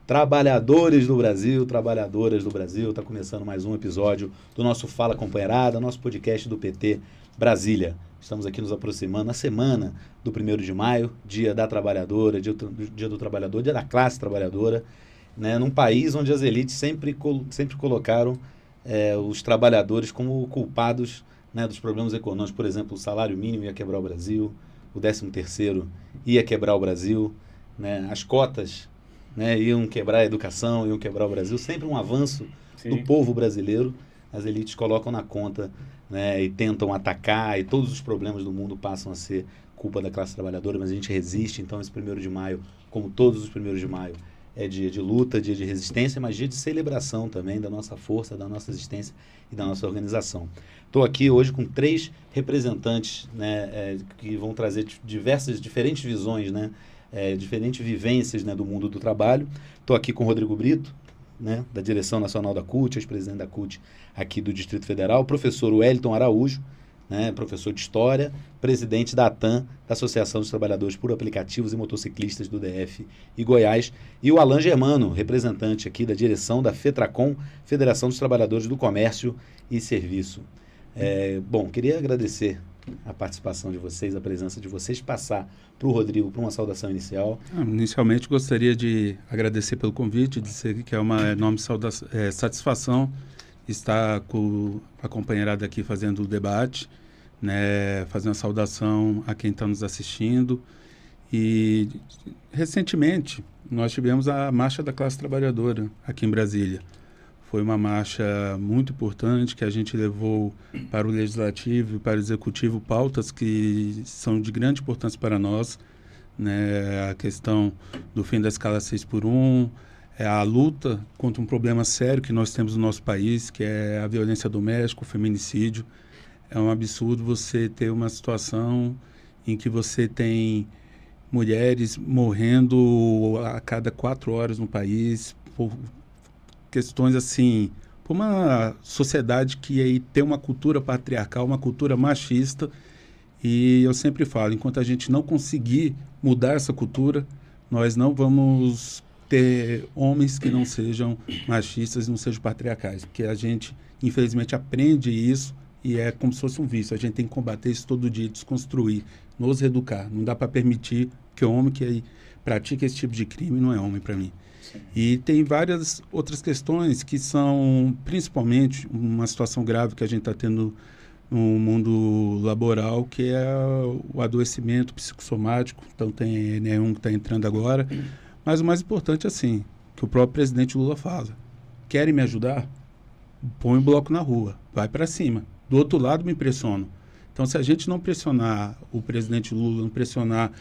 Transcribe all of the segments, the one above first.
Trabalhadores do Brasil, trabalhadoras do Brasil, está começando mais um episódio do nosso Fala Companheirada, nosso podcast do PT Brasília. Estamos aqui nos aproximando na semana do 1º de maio, dia da trabalhadora, dia do trabalhador, dia da classe trabalhadora, né, num país onde as elites sempre colocaram os trabalhadores como culpados, né, dos problemas econômicos. Por exemplo, o salário mínimo ia quebrar o Brasil, o 13º ia quebrar o Brasil, né, as cotas, né, iam quebrar a educação, iam quebrar o Brasil. Sempre um avanço do povo brasileiro, as elites colocam na conta, né, e tentam atacar, e todos os problemas do mundo passam a ser culpa da classe trabalhadora, mas a gente resiste. Então esse 1º de maio, como todos os 1º de maio, é dia de luta, dia de resistência, mas dia de celebração também da nossa força, da nossa existência e da nossa organização. Estou aqui hoje com 3 representantes, né, que vão trazer diferentes visões, né, diferentes vivências, né, do mundo do trabalho. Estou aqui com o Rodrigo Brito, né, da direção nacional da CUT, ex-presidente da CUT aqui do Distrito Federal, o professor Wellington Araújo, né, professor de História, presidente da ATAM, da Associação dos Trabalhadores por Aplicativos e Motociclistas do DF e Goiás, e o Alan Germano, representante aqui da direção da FETRACOM, Federação dos Trabalhadores do Comércio e Serviço. Bom, queria agradecer a participação de vocês, a presença de vocês, passar para o Rodrigo para uma saudação inicial. Inicialmente, gostaria de agradecer pelo convite, dizer que é uma enorme satisfação estar com a companheirada aqui fazendo o debate, né, fazendo a saudação a quem está nos assistindo. E, recentemente, nós tivemos a Marcha da Classe Trabalhadora aqui em Brasília. Foi uma marcha muito importante que a gente levou para o Legislativo e para o Executivo pautas que são de grande importância para nós, né? A questão do fim da escala 6x1, a luta contra um problema sério que nós temos no nosso país, que é a violência doméstica, o feminicídio. É um absurdo você ter uma situação em que você tem mulheres morrendo a cada 4 horas no país por questões assim, por uma sociedade que aí tem uma cultura patriarcal, uma cultura machista, e eu sempre falo, enquanto a gente não conseguir mudar essa cultura, nós não vamos ter homens que não sejam machistas, não sejam patriarcais, porque a gente, infelizmente, aprende isso e é como se fosse um vício. A gente tem que combater isso todo dia, desconstruir, nos educar. Não dá para permitir que o homem que pratica esse tipo de crime não é homem para mim. E tem várias outras questões que são, principalmente, uma situação grave que a gente está tendo no mundo laboral, que é o adoecimento psicossomático. Então tem Enem que está entrando agora. Mas o mais importante, assim, que o próprio presidente Lula fala: querem me ajudar? Põe o bloco na rua, vai para cima. Do outro lado me pressionam. Então, se a gente não pressionar o presidente Lula, não pressionar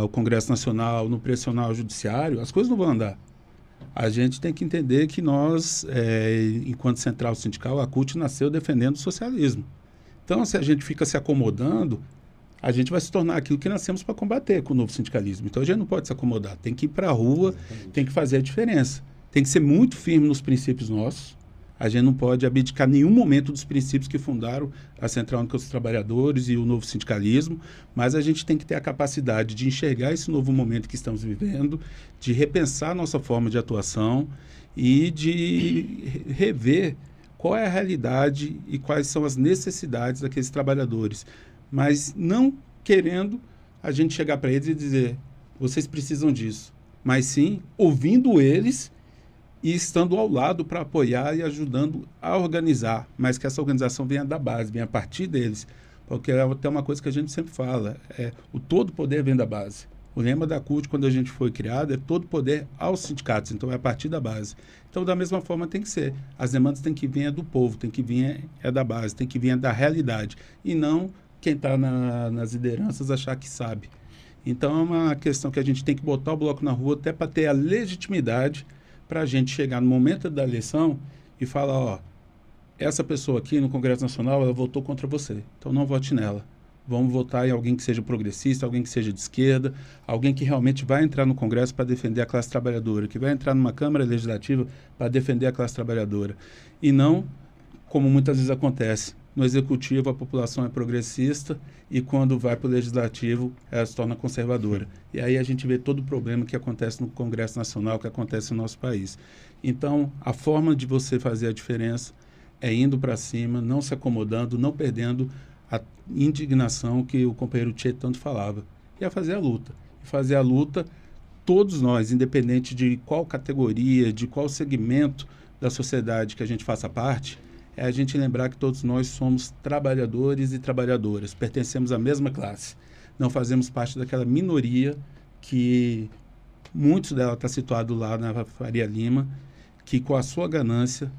o Congresso Nacional, não pressionar o Judiciário, as coisas não vão andar. A gente tem que entender que nós, enquanto central sindical, a CUT nasceu defendendo o socialismo. Então, se a gente fica se acomodando, a gente vai se tornar aquilo que nascemos para combater com o novo sindicalismo. Então, a gente não pode se acomodar. Tem que ir para a rua, tem que fazer a diferença. Tem que ser muito firme nos princípios nossos. A gente não pode abdicar em nenhum momento dos princípios que fundaram a Central Única dos Trabalhadores e o novo sindicalismo, mas a gente tem que ter a capacidade de enxergar esse novo momento que estamos vivendo, de repensar a nossa forma de atuação e de rever qual é a realidade e quais são as necessidades daqueles trabalhadores, mas não querendo a gente chegar para eles e dizer: vocês precisam disso, mas sim ouvindo eles e estando ao lado para apoiar e ajudando a organizar, mas que essa organização venha da base, venha a partir deles, porque é até uma coisa que a gente sempre fala, o todo poder vem da base. O lema da CUT, quando a gente foi criado, é todo poder aos sindicatos, então é a partir da base. Então, da mesma forma, tem que ser. As demandas têm que vir do povo, tem que vir da base, tem que vir da realidade, e não quem está nas lideranças achar que sabe. Então, é uma questão que a gente tem que botar o bloco na rua até para ter a legitimidade para a gente chegar no momento da eleição e falar: ó, essa pessoa aqui no Congresso Nacional, ela votou contra você, então não vote nela. Vamos votar em alguém que seja progressista, alguém que seja de esquerda, alguém que realmente vai entrar no Congresso para defender a classe trabalhadora, que vai entrar numa Câmara Legislativa para defender a classe trabalhadora. E não, como muitas vezes acontece, no executivo a população é progressista e quando vai para o legislativo ela se torna conservadora. E aí a gente vê todo o problema que acontece no Congresso Nacional, que acontece no nosso país. Então, a forma de você fazer a diferença é indo para cima, não se acomodando, não perdendo a indignação que o companheiro Tchê tanto falava. E é fazer a luta. E fazer a luta, todos nós, independente de qual categoria, de qual segmento da sociedade que a gente faça parte, é a gente lembrar que todos nós somos trabalhadores e trabalhadoras, pertencemos à mesma classe. Não fazemos parte daquela minoria que muitos dela está situado lá na Faria Lima, que com a sua ganância,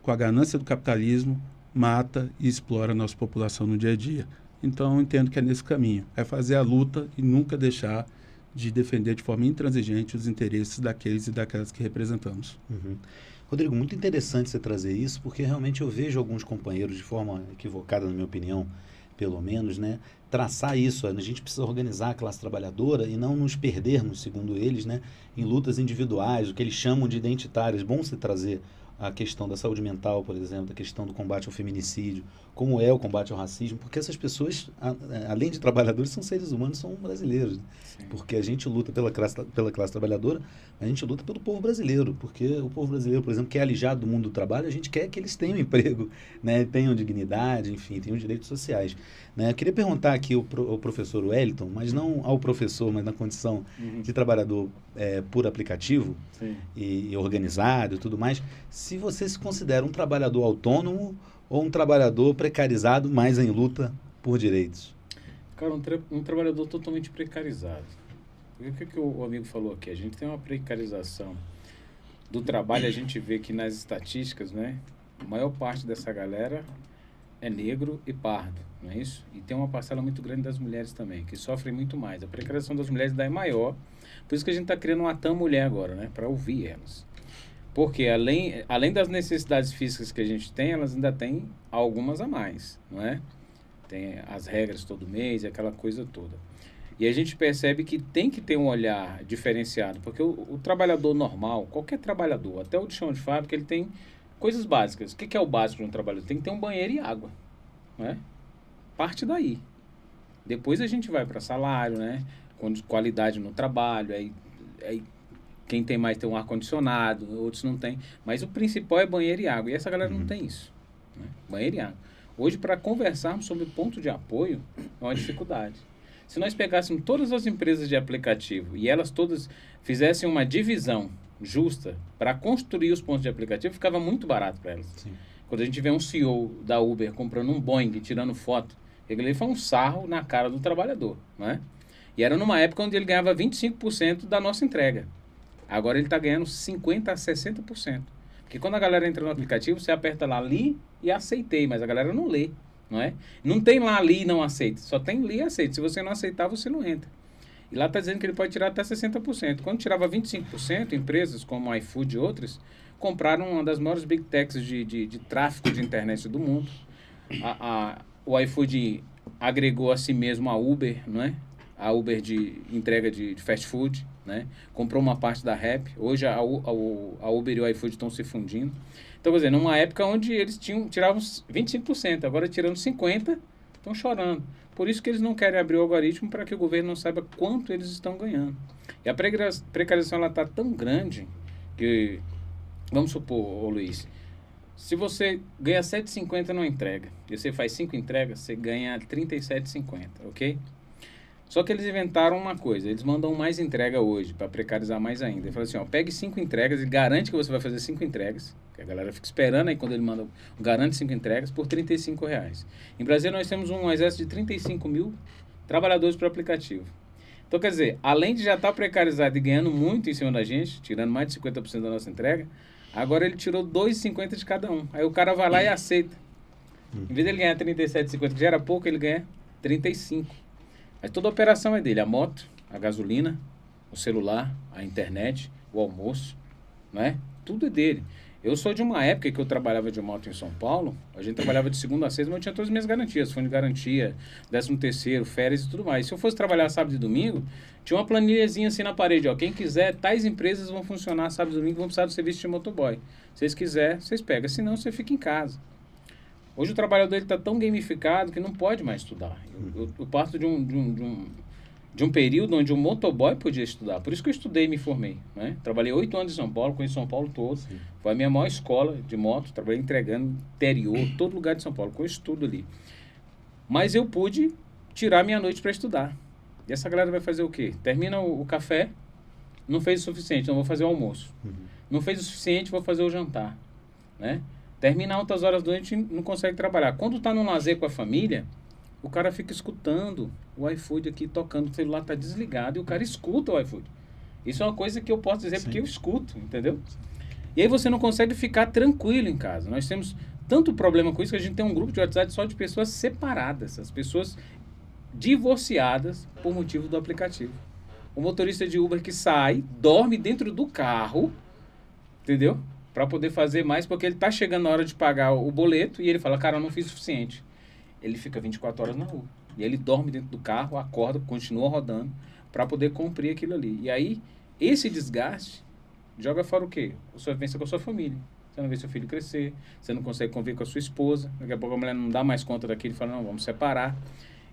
com a ganância do capitalismo, mata e explora a nossa população no dia a dia. Então, eu entendo que é nesse caminho. É fazer a luta e nunca deixar de defender de forma intransigente os interesses daqueles e daquelas que representamos. Uhum. Rodrigo, muito interessante você trazer isso, porque realmente eu vejo alguns companheiros, de forma equivocada, na minha opinião, pelo menos, né, traçar isso. A gente precisa organizar a classe trabalhadora e não nos perdermos, segundo eles, né, em lutas individuais, o que eles chamam de identitárias. Bom você trazer a questão da saúde mental, por exemplo, a questão do combate ao feminicídio, como é o combate ao racismo, porque essas pessoas, além de trabalhadores, são seres humanos, são brasileiros. Né? Porque a gente luta pela classe trabalhadora, a gente luta pelo povo brasileiro, porque o povo brasileiro, por exemplo, que é alijado do mundo do trabalho, a gente quer que eles tenham emprego, né? Tenham dignidade, enfim, tenham direitos sociais. Né? Eu queria perguntar aqui ao professor Wellington, mas não ao professor, mas na condição de trabalhador por aplicativo e organizado e tudo mais, se você se considera um trabalhador autônomo ou um trabalhador precarizado, mas em luta por direitos? Cara, um trabalhador totalmente precarizado. O que o amigo falou aqui? A gente tem uma precarização do trabalho, a gente vê que nas estatísticas, né, a maior parte dessa galera é negro e pardo, não é isso? E tem uma parcela muito grande das mulheres também, que sofrem muito mais. A precarização das mulheres ainda é maior, por isso que a gente está criando uma TAM mulher agora, né, para ouvir elas. Porque além das necessidades físicas que a gente tem, elas ainda têm algumas a mais, não é? Tem as regras todo mês, aquela coisa toda. E a gente percebe que tem que ter um olhar diferenciado, porque o trabalhador normal, qualquer trabalhador, até o de chão de fábrica, ele tem coisas básicas. O que é o básico de um trabalhador? Tem que ter um banheiro e água, não é? Parte daí. Depois a gente vai para salário, né? Com qualidade no trabalho, aí quem tem mais tem um ar-condicionado, outros não tem. Mas o principal é banheiro e água. E essa galera não tem isso. Né? Banheiro e água. Hoje, para conversarmos sobre ponto de apoio, é uma dificuldade. Se nós pegássemos todas as empresas de aplicativo e elas todas fizessem uma divisão justa para construir os pontos de aplicativo, ficava muito barato para elas. Sim. Quando a gente vê um CEO da Uber comprando um Boeing, tirando foto, ele foi um sarro na cara do trabalhador. Né? E era numa época onde ele ganhava 25% da nossa entrega. Agora ele está ganhando 50% a 60%. Porque quando a galera entra no aplicativo, você aperta lá, li e aceitei, mas a galera não lê, não é? Não tem lá, li e não aceita, só tem li e aceita. Se você não aceitar, você não entra. E lá está dizendo que ele pode tirar até 60%. Quando tirava 25%, empresas como a iFood e outras, compraram uma das maiores big techs de tráfego de internet do mundo. O iFood agregou a si mesmo a Uber, não é? A Uber de entrega de fast food, né? Comprou uma parte da Rappi. Hoje a Uber e o iFood estão se fundindo. Então, quer dizer, numa época onde eles tiravam 25%, agora tirando 50%, estão chorando. Por isso que eles não querem abrir o algoritmo para que o governo não saiba quanto eles estão ganhando. E a precarização está tão grande que, vamos supor, ô Luiz, se você ganha 7,50 numa entrega e você faz 5 entregas, você ganha 37,50, ok? Só que eles inventaram uma coisa, eles mandam mais entrega hoje, para precarizar mais ainda. Ele fala assim, ó, pegue 5 entregas e garante que você vai fazer 5 entregas, que a galera fica esperando aí quando ele manda, garante 5 entregas por R$35. Em Brasília nós temos um exército de 35 mil trabalhadores para aplicativo. Então, quer dizer, além de já estar precarizado e ganhando muito em cima da gente, tirando mais de 50% da nossa entrega, agora ele tirou R$2,50 de cada um. Aí o cara vai lá e aceita. Em vez de ele ganhar R$37,50, que já era pouco, ele ganha R$35. Mas toda a operação é dele, a moto, a gasolina, o celular, a internet, o almoço, né? Tudo é dele. Eu sou de uma época que eu trabalhava de moto em São Paulo, a gente trabalhava de segunda a sexta, mas eu tinha todas as minhas garantias, fundo de garantia, 13º, férias e tudo mais. Se eu fosse trabalhar sábado e domingo, tinha uma planilhazinha assim na parede, ó, quem quiser, tais empresas vão funcionar sábado e domingo, vão precisar do serviço de motoboy. Se vocês quiserem, vocês pegam, senão você fica em casa. Hoje o trabalhador está tão gamificado que não pode mais estudar. Eu parto de um período onde o motoboy podia estudar. Por isso que eu estudei e me formei. Né? Trabalhei 8 anos em São Paulo, conheço São Paulo todo. Sim. Foi a minha maior escola de moto. Trabalhei entregando interior, todo lugar de São Paulo. Conheço tudo ali. Mas eu pude tirar minha noite para estudar. E essa galera vai fazer o quê? Termina o café, não fez o suficiente, então vou fazer o almoço. Não fez o suficiente, vou fazer o jantar. Né? Termina altas horas da noite e não consegue trabalhar. Quando está no lazer com a família, o cara fica escutando o iFood aqui tocando, o celular está desligado e o cara escuta o iFood. Isso é uma coisa que eu posso dizer porque eu escuto, entendeu? E aí você não consegue ficar tranquilo em casa. Nós temos tanto problema com isso que a gente tem um grupo de WhatsApp só de pessoas separadas, as pessoas divorciadas por motivo do aplicativo. O motorista de Uber que sai, dorme dentro do carro, entendeu? Para poder fazer mais, porque ele está chegando na hora de pagar o boleto e ele fala, cara, eu não fiz o suficiente. Ele fica 24 horas na rua. E ele dorme dentro do carro, acorda, continua rodando para poder cumprir aquilo ali. E aí, esse desgaste joga fora o quê? A sua vivência com a sua família. Você não vê seu filho crescer, você não consegue conviver com a sua esposa, daqui a pouco a mulher não dá mais conta daquilo e fala, não, vamos separar.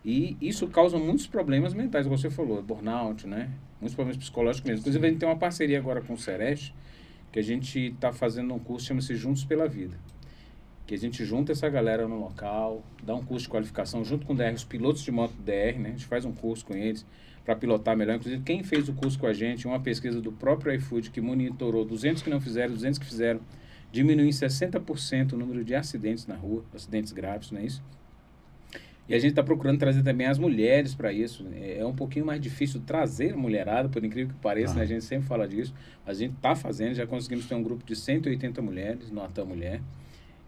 E isso causa muitos problemas mentais, como você falou, burnout, né? Muitos problemas psicológicos mesmo. Inclusive, a gente tem uma parceria agora com o Sereste, que a gente está fazendo um curso, chama-se Juntos pela Vida. Que a gente junta essa galera no local, dá um curso de qualificação junto com o DR, os pilotos de moto DR, né? A gente faz um curso com eles para pilotar melhor. Inclusive, quem fez o curso com a gente, uma pesquisa do próprio iFood, que monitorou 200 que não fizeram, 200 que fizeram, diminuiu em 60% o número de acidentes na rua, acidentes graves, não é isso? E a gente está procurando trazer também as mulheres para isso. É um pouquinho mais difícil trazer a mulherada, por incrível que pareça, né? A gente sempre fala disso. Mas a gente está fazendo, já conseguimos ter um grupo de 180 mulheres no Atam Mulher.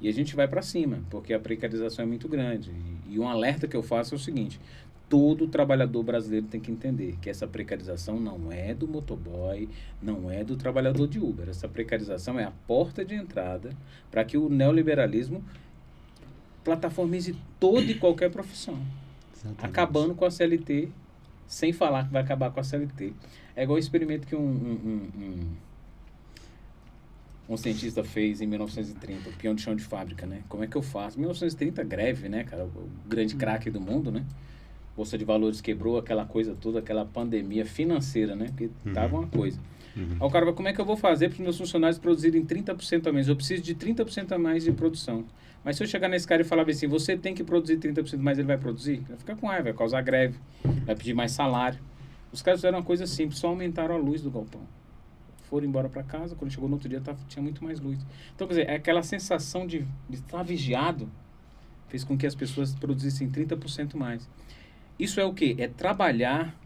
E a gente vai para cima, porque a precarização é muito grande. E um alerta que eu faço é o seguinte, todo trabalhador brasileiro tem que entender que essa precarização não é do motoboy, não é do trabalhador de Uber. Essa precarização é a porta de entrada para que o neoliberalismo plataformize toda e qualquer profissão. Exatamente. Acabando com a CLT, sem falar que vai acabar com a CLT. É igual o experimento que um cientista fez em 1930, o peão de chão de fábrica, né? Como é que eu faço? 1930, greve, né, cara? O grande craque do mundo, né? Bolsa de Valores quebrou, aquela coisa toda, aquela pandemia financeira, né? Porque tava uma coisa. Aí o cara vai, como é que eu vou fazer para os meus funcionários produzirem 30% a menos? Eu preciso de 30% a mais de produção. Mas se eu chegar nesse cara e falar assim, você tem que produzir 30% mais, ele vai produzir? Ele vai ficar com raiva, vai causar greve, vai pedir mais salário. Os caras fizeram uma coisa simples, só aumentaram a luz do galpão. Foram embora para casa, quando chegou no outro dia tinha muito mais luz. Então, quer dizer, aquela sensação de estar vigiado fez com que as pessoas produzissem 30% mais. Isso é o quê? É trabalhar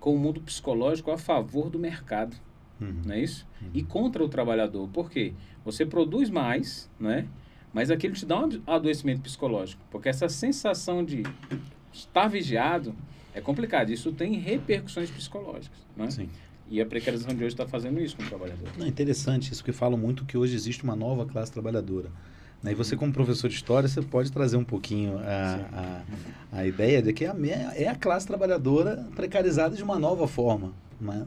com o mundo psicológico a favor do mercado, não é isso? E contra o trabalhador. Por quê? Você produz mais, né? Mas aquilo te dá um adoecimento psicológico. Porque essa sensação de estar vigiado é complicado. Isso tem repercussões psicológicas, né? Sim. E a precarização de hoje está fazendo isso com o trabalhador. Não, é interessante isso, que falam muito que hoje existe uma nova classe trabalhadora. Né? E você, como professor de história, você pode trazer um pouquinho a ideia de que é a classe trabalhadora precarizada de uma nova forma. Né?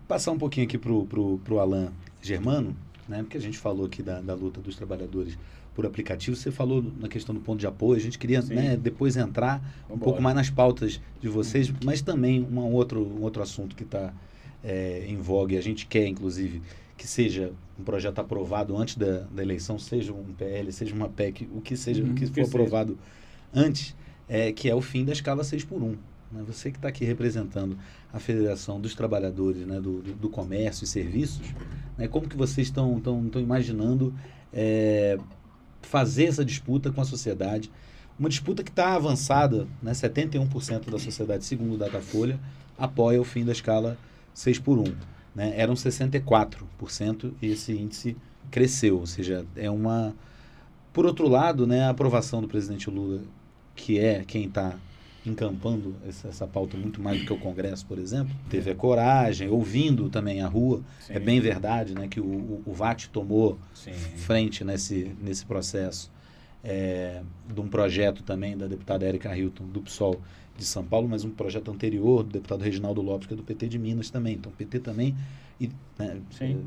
Passar um pouquinho aqui para o Alan Germano, né? Porque a gente falou aqui da luta dos trabalhadores por aplicativo, você falou na questão do ponto de apoio, a gente queria, né, depois entrar um pouco mais nas pautas de vocês, mas também um outro assunto que está em voga, e a gente quer, inclusive, que seja um projeto aprovado antes da eleição, seja um PL, seja uma PEC, o que seja, o que for aprovado antes, que é o fim da escala 6x1. Né? Você que está aqui representando a Federação dos Trabalhadores, né, do Comércio e Serviços, né, como que vocês estão imaginando fazer essa disputa com a sociedade? Uma disputa que está avançada, né, 71% da sociedade, segundo o Datafolha, apoia o fim da escala 6x1. Né? Eram 64% e esse índice cresceu, ou seja, Por outro lado, né, a aprovação do presidente Lula, que é quem está encampando essa pauta muito mais do que o Congresso, por exemplo, teve a coragem, ouvindo também a rua. Sim. É bem verdade, né, que o VAT tomou frente nesse processo de um projeto também da deputada Érica Hilton, do PSOL de São Paulo, mas um projeto anterior do deputado Reginaldo Lopes, que é do PT de Minas também. Então, PT também,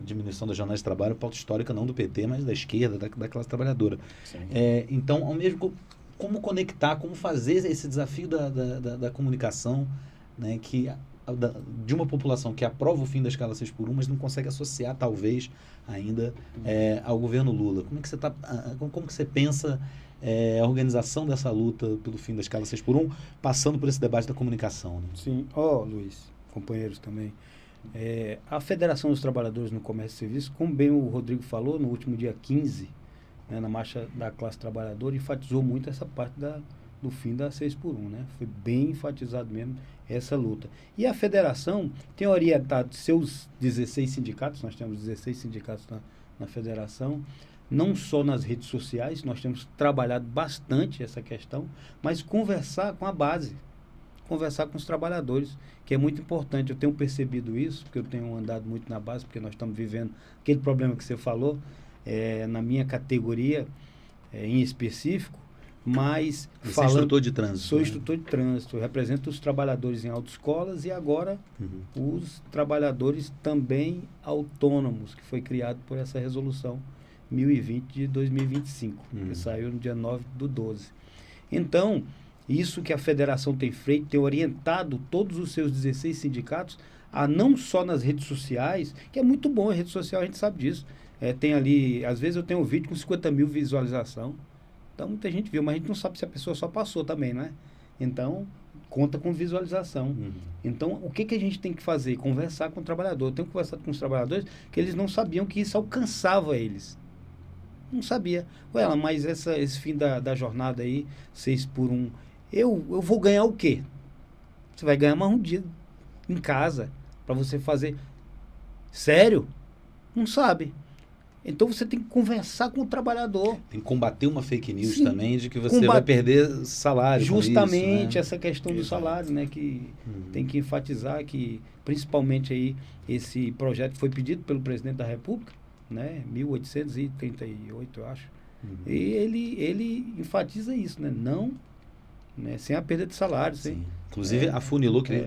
diminuição das jornadas de trabalho, pauta histórica não do PT, mas da esquerda, da classe trabalhadora. Então, ao mesmo como conectar, como fazer esse desafio da comunicação, né, de uma população que aprova o fim da escala 6x1, mas não consegue associar, talvez, ainda ao governo Lula. Como é que você como que você pensa a organização dessa luta pelo fim da escala 6x1, passando por esse debate da comunicação? Né? Sim. Luiz, companheiros também. A Federação dos Trabalhadores no Comércio e Serviços, como bem o Rodrigo falou, no último dia 15, né, na Marcha da Classe Trabalhadora, enfatizou muito essa parte do fim da 6x1. Né? Foi bem enfatizado mesmo essa luta. E a Federação tem orientado seus 16 sindicatos, nós temos 16 sindicatos na Federação, não só nas redes sociais, nós temos trabalhado bastante essa questão, mas conversar com a base, conversar com os trabalhadores, que é muito importante. Eu tenho percebido isso, porque eu tenho andado muito na base, porque nós estamos vivendo aquele problema que você falou, na minha categoria em específico, mas você é instrutor de trânsito? Sou né? instrutor de trânsito, eu represento os trabalhadores em autoescolas e agora os trabalhadores também autônomos, que foi criado por essa resolução 1020 de 2025, que saiu no dia 9/12. Então, isso que a federação tem feito, tem orientado todos os seus 16 sindicatos a não só nas redes sociais, que é muito bom a rede social, a gente sabe disso. Tem ali, às vezes eu tenho um vídeo com 50 mil visualização, então muita gente viu, mas a gente não sabe se a pessoa só passou também, né? Então, conta com visualização. Então, o que a gente tem que fazer? Conversar com o trabalhador. Eu tenho conversado com os trabalhadores que eles não sabiam que isso alcançava eles. Não sabia. Mas esse fim da jornada aí, 6x1, eu vou ganhar o quê? Você vai ganhar mais um dia em casa para você fazer. Sério? Não sabe. Então você tem que conversar com o trabalhador. Tem que combater uma fake news Sim, também, de que você vai perder salário. Justamente com isso, né? essa questão do salário, né? Que tem que enfatizar que, principalmente aí, esse projeto foi pedido pelo presidente da República, né? 1838, eu acho. E ele enfatiza isso, né? Não, né? Sem a perda de salário. Sim. Inclusive, afunilou, queria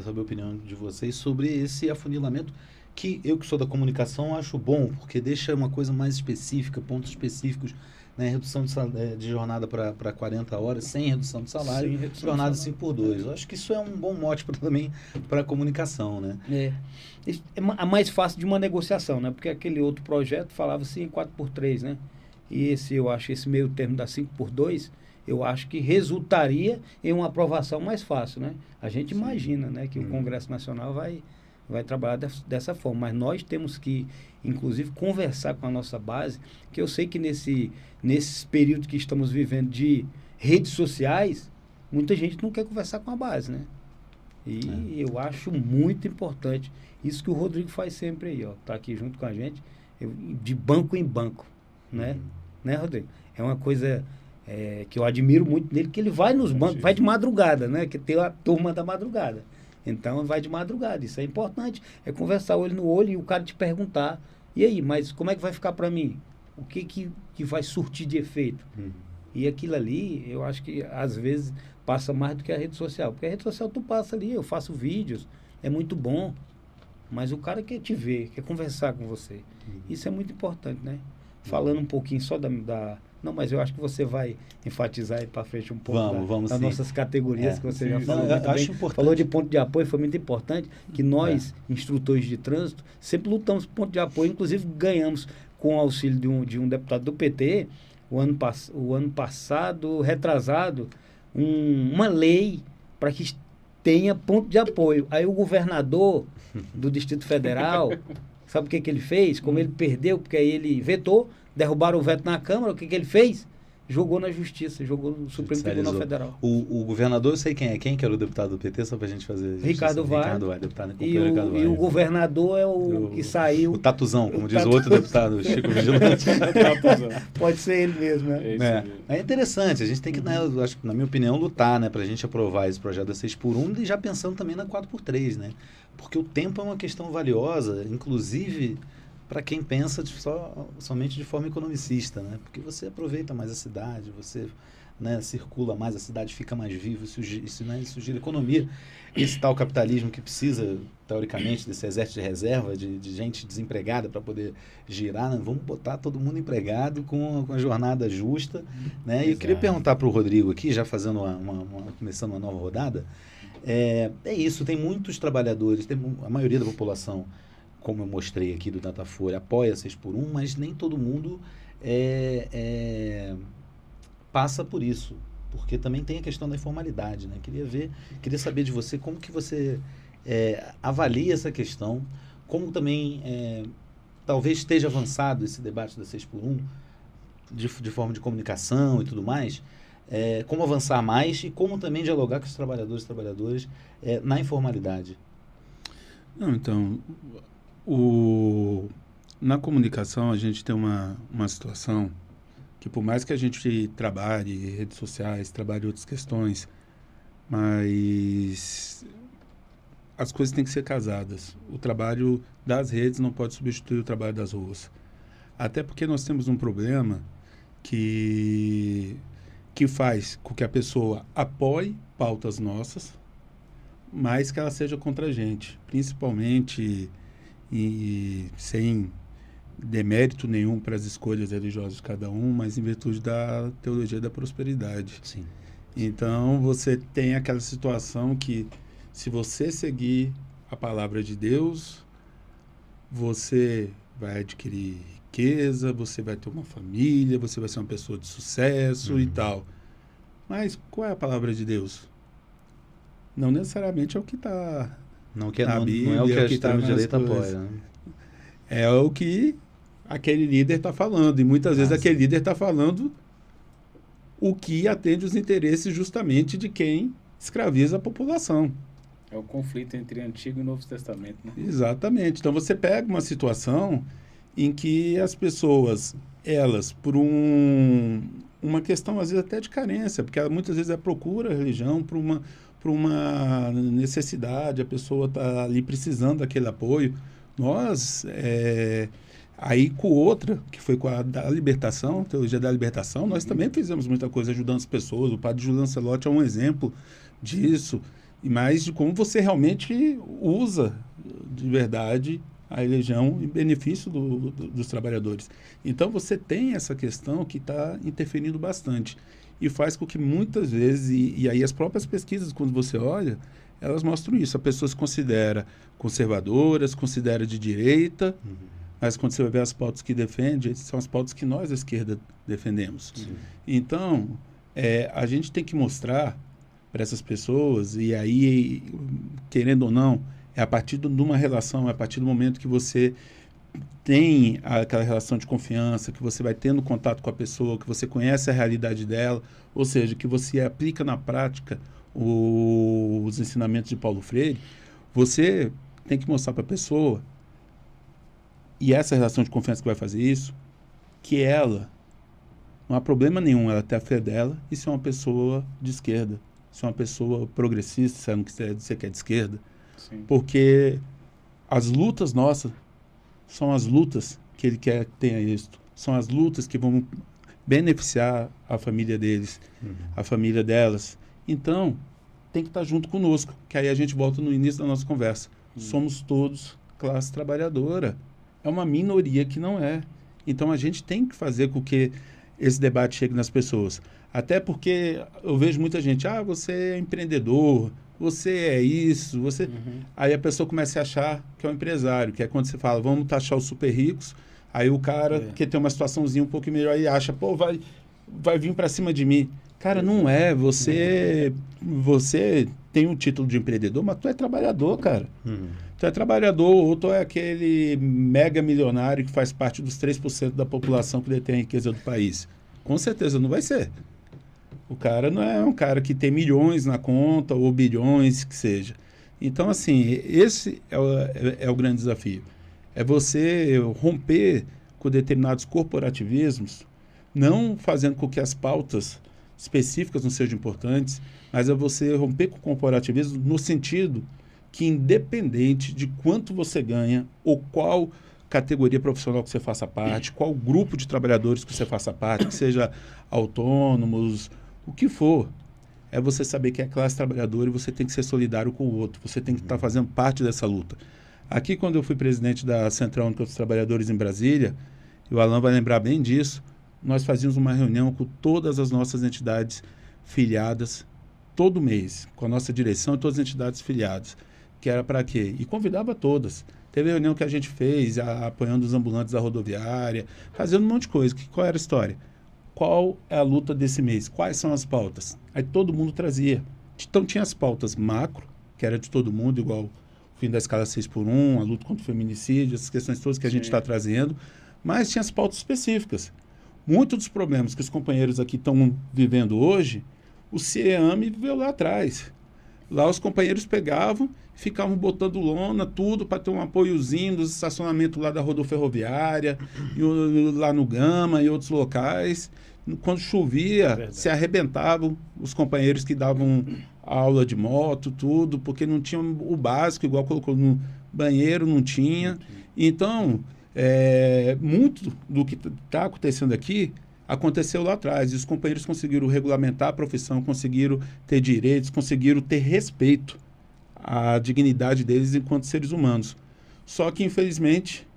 saber a opinião de vocês sobre esse afunilamento, que eu que sou da comunicação acho bom, porque deixa uma coisa mais específica, pontos específicos, né? Redução de jornada para 40 horas, sem redução de salário, jornada 5x2. Eu acho que isso é um bom mote também para a comunicação, né? É mais fácil de uma negociação, né? Porque aquele outro projeto falava assim 4x3, né? E eu acho esse meio termo da 5x2, eu acho que resultaria em uma aprovação mais fácil, né? A gente imagina, né, que o Congresso Nacional vai trabalhar dessa forma, mas nós temos que, inclusive, conversar com a nossa base, que eu sei que nesses períodos que estamos vivendo de redes sociais, muita gente não quer conversar com a base, né? E eu acho muito importante isso que o Rodrigo faz sempre aí, ó, tá aqui junto com a gente, de banco em banco, né? Né, Rodrigo? É uma coisa que eu admiro muito nele, que ele vai nos bancos, vai de madrugada, né? Que tem a turma da madrugada. Então, vai de madrugada. Isso é importante. É conversar olho no olho e o cara te perguntar, e aí, mas como é que vai ficar para mim? O que vai surtir de efeito? E aquilo ali, eu acho que às vezes passa mais do que a rede social. Porque a rede social tu passa ali, eu faço vídeos, é muito bom. Mas o cara quer te ver, quer conversar com você. Isso é muito importante, né? Falando um pouquinho só Não, mas eu acho que você vai enfatizar aí para frente um pouco das nossas categorias que você já falou muito bem. Falou de ponto de apoio, foi muito importante que nós, instrutores de trânsito, sempre lutamos por ponto de apoio, inclusive ganhamos com o auxílio de um deputado do PT, o ano passado, retrasado, uma lei para que tenha ponto de apoio. Aí o governador do Distrito Federal, sabe o que ele fez? Como ele perdeu, porque aí ele vetou, derrubaram o veto na Câmara, o que ele fez? Jogou na Justiça, jogou no Supremo Tribunal Federal. O governador, eu sei quem é, que era o deputado do PT, só pra gente fazer justiça. Ricardo Vale, deputado e o governador é o que saiu... O Tatuzão, como diz o outro deputado, Chico Vigilante. Pode ser ele mesmo, né? É interessante, a gente tem que, acho, na minha opinião, lutar, né, pra gente aprovar esse projeto da 6x1 e já pensando também na 4x3, né? Porque o tempo é uma questão valiosa, inclusive para quem pensa somente de forma economicista, né? Porque você aproveita mais a cidade, você né, circula mais, a cidade fica mais viva, isso gira economia. Esse tal capitalismo que precisa, teoricamente, desse exército de reserva, de gente desempregada para poder girar, né? Vamos botar todo mundo empregado com a jornada justa. Né? E eu queria perguntar para o Rodrigo aqui, já fazendo começando uma nova rodada, é isso, tem muitos trabalhadores, a maioria da população, como eu mostrei aqui do Datafolha, apoia 6x1, mas nem todo mundo passa por isso, porque também tem a questão da informalidade, né? Queria saber de você como que você avalia essa questão, como também talvez esteja avançado esse debate da 6x1 de forma de comunicação e tudo mais, como avançar mais e como também dialogar com os trabalhadores e trabalhadoras na informalidade. Não, então, na comunicação a gente tem uma situação que, por mais que a gente trabalhe redes sociais, trabalhe outras questões, mas as coisas têm que ser casadas. O trabalho das redes não pode substituir o trabalho das ruas. Até porque nós temos um problema que faz com que a pessoa apoie pautas nossas, mas que ela seja contra a gente, principalmente e sem demérito nenhum para as escolhas religiosas de cada um, mas em virtude da teologia da prosperidade. Sim. Então, você tem aquela situação que, se você seguir a palavra de Deus, você vai adquirir riqueza, você vai ter uma família, você vai ser uma pessoa de sucesso e tal. Mas qual é a palavra de Deus? Não necessariamente é o que está na Bíblia, não é o que a tá extrema-direita apoia. Né? É o que aquele líder está falando. E muitas vezes aquele líder está falando o que atende os interesses justamente de quem escraviza a população. É o conflito entre Antigo e Novo Testamento, né? Exatamente. Então você pega uma situação em que as pessoas, elas, por uma questão às vezes até de carência, porque muitas vezes procura a religião por uma necessidade, a pessoa está ali precisando daquele apoio. Nós, aí com outra, que foi com a da libertação, teologia da libertação, nós também fizemos muita coisa ajudando as pessoas. O padre Júlio Lancelotti é um exemplo disso, mas de como você realmente usa de verdade a religião em benefício dos trabalhadores. Então você tem essa questão que está interferindo bastante e faz com que muitas vezes, e aí as próprias pesquisas, quando você olha, elas mostram isso. A pessoa se considera conservadora, se considera de direita, mas quando você vai ver as pautas que defende, são as pautas que nós, da esquerda, defendemos. Sim. Então, a gente tem que mostrar para essas pessoas, e aí, querendo ou não, é a partir de uma relação, é a partir do momento que você tem aquela relação de confiança, que você vai tendo contato com a pessoa, que você conhece a realidade dela, ou seja, que você aplica na prática os ensinamentos de Paulo Freire, você tem que mostrar para a pessoa, e essa relação de confiança que vai fazer isso, que ela, não há problema nenhum ela ter a fé dela e ser uma pessoa de esquerda, ser uma pessoa progressista, sendo que você quer de esquerda. Sim. Porque as lutas nossas são as lutas que ele quer que tenha êxito, são as lutas que vão beneficiar a família deles, a família delas. Então, tem que estar junto conosco, que aí a gente volta no início da nossa conversa. Somos todos classe trabalhadora. É uma minoria que não é. Então, a gente tem que fazer com que esse debate chegue nas pessoas. Até porque eu vejo muita gente, você é empreendedor, você é isso, você... Aí a pessoa começa a achar que é um empresário, que é quando você fala, vamos taxar os super ricos, aí o cara que tem uma situaçãozinha um pouco melhor e acha, vai vir para cima de mim. Cara, não é. Você tem um título de empreendedor, mas tu é trabalhador, cara. Tu é trabalhador, ou tu é aquele mega milionário que faz parte dos 3% da população que detém a riqueza do país. Com certeza não vai ser. O cara não é um cara que tem milhões na conta ou bilhões, que seja. Então, assim, esse é o grande desafio. É você romper com determinados corporativismos, não fazendo com que as pautas específicas não sejam importantes, mas é você romper com o corporativismo no sentido que, independente de quanto você ganha ou qual categoria profissional que você faça parte, qual grupo de trabalhadores que você faça parte, que seja autônomos, O que for, é você saber que é classe trabalhadora e você tem que ser solidário com o outro. Você tem que estar fazendo parte dessa luta. Aqui, quando eu fui presidente da Central Única dos Trabalhadores em Brasília, e o Alan vai lembrar bem disso, nós fazíamos uma reunião com todas as nossas entidades filiadas, todo mês, com a nossa direção e todas as entidades filiadas. Que era para quê? E convidava todas. Teve reunião que a gente fez, apoiando os ambulantes da rodoviária, fazendo um monte de coisa. Qual era a história? Qual é a luta desse mês? Quais são as pautas? Aí todo mundo trazia. Então tinha as pautas macro, que era de todo mundo, igual o fim da escala 6x1, a luta contra o feminicídio, essas questões todas que a gente está trazendo, mas tinha as pautas específicas. Muitos dos problemas que os companheiros aqui estão vivendo hoje, o CIEAME viveu lá atrás. Lá os companheiros pegavam, ficavam botando lona, tudo, para ter um apoiozinho dos estacionamentos lá da rodoferroviária, lá no Gama e outros locais. Quando chovia, se arrebentavam os companheiros que davam aula de moto, tudo, porque não tinham o básico, igual colocou no banheiro, não tinha. Então, muito do que está acontecendo aqui aconteceu lá atrás. E os companheiros conseguiram regulamentar a profissão, conseguiram ter direitos, conseguiram ter respeito à dignidade deles enquanto seres humanos. Só que, infelizmente,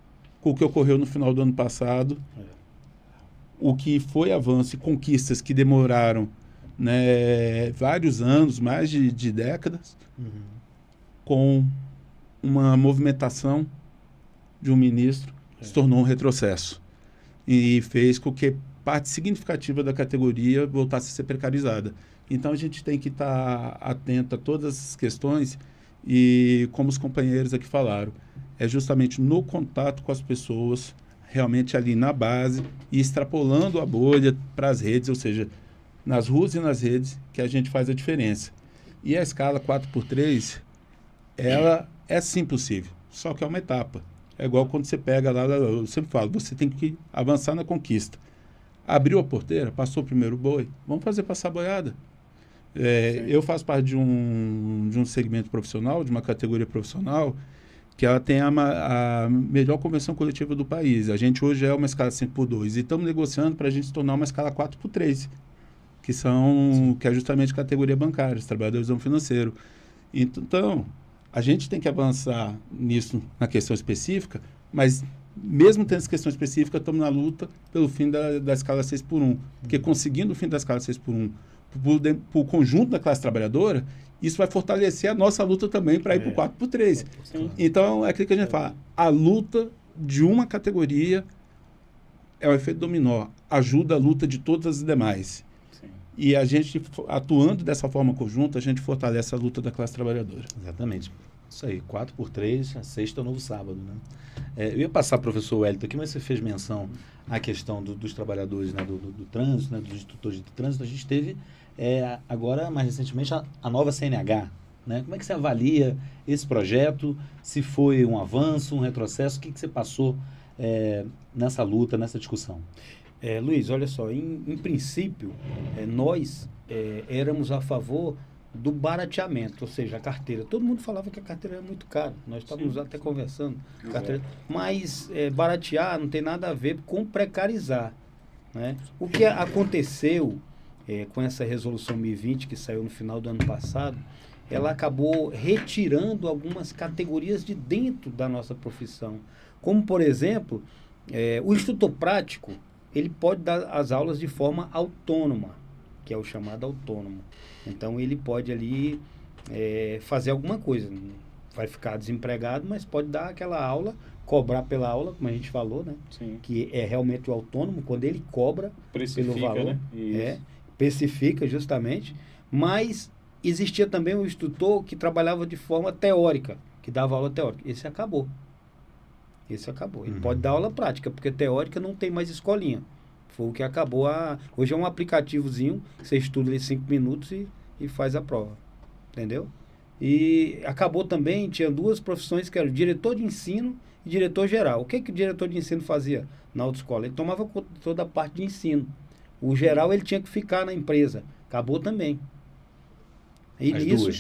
com o que ocorreu no final do ano passado, o que foi avanço e conquistas que demoraram, né, vários anos, mais de décadas, com uma movimentação de um ministro, se tornou um retrocesso. E fez com que parte significativa da categoria voltasse a ser precarizada. Então, a gente tem que estar atento a todas essas questões e, como os companheiros aqui falaram, é justamente no contato com as pessoas, realmente ali na base e extrapolando a bolha para as redes, ou seja, nas ruas e nas redes, que a gente faz a diferença. E a escala 4x3, ela é sim possível, só que é uma etapa. É igual quando você pega lá, eu sempre falo, você tem que avançar na conquista. Abriu a porteira, passou o primeiro boi, vamos fazer passar a boiada. Eu faço parte de um segmento profissional, de uma categoria profissional, que ela tem a melhor convenção coletiva do país. A gente hoje é uma escala 5x2 e estamos negociando para a gente se tornar uma escala 4x3, que é justamente a categoria bancária, os trabalhadores do ramo financeiro. Então, a gente tem que avançar nisso na questão específica, mas mesmo tendo essa questão específica, estamos na luta pelo fim da escala 6x1. Porque conseguindo o fim da escala 6x1 para o conjunto da classe trabalhadora, isso vai fortalecer a nossa luta também para ir para o 4x3. Então, é aquilo que a gente fala. A luta de uma categoria é o efeito dominó. Ajuda a luta de todas as demais. Sim. E a gente, atuando dessa forma conjunta, a gente fortalece a luta da classe trabalhadora. Exatamente. Isso aí, 4x3, a sexta é o novo sábado, né? Eu ia passar para o professor Wellington aqui, mas você fez menção à questão dos trabalhadores, né, do trânsito, né, dos instrutores de trânsito. A gente teve, agora, mais recentemente, a nova CNH. Né? Como é que você avalia esse projeto? Se foi um avanço, um retrocesso? O que você passou nessa luta, nessa discussão? Luiz, olha só, em princípio, nós éramos a favor do barateamento, ou seja, a carteira. Todo mundo falava que a carteira era muito cara. Nós estávamos até conversando. Carteira, mas baratear não tem nada a ver com precarizar. Né? O que aconteceu com essa resolução 1020 que saiu no final do ano passado, ela acabou retirando algumas categorias de dentro da nossa profissão. Como, por exemplo, o instrutor prático, ele pode dar as aulas de forma autônoma, que é o chamado autônomo. Então, ele pode ali fazer alguma coisa. Vai ficar desempregado, mas pode dar aquela aula, cobrar pela aula, como a gente falou, né? Sim. Que é realmente o autônomo, quando ele cobra pelo valor. Né? Precifica, justamente. Mas existia também um instrutor que trabalhava de forma teórica, que dava aula teórica. Esse acabou. Ele pode dar aula prática, porque teórica não tem mais escolinha. Foi o que acabou. Hoje é um aplicativozinho, você estuda ali 5 minutos e faz a prova. Entendeu? E acabou também, tinha 2 profissões que eram diretor de ensino e diretor geral. O que o diretor de ensino fazia na autoescola? Ele tomava conta de toda a parte de ensino. O geral, ele tinha que ficar na empresa. Acabou também. E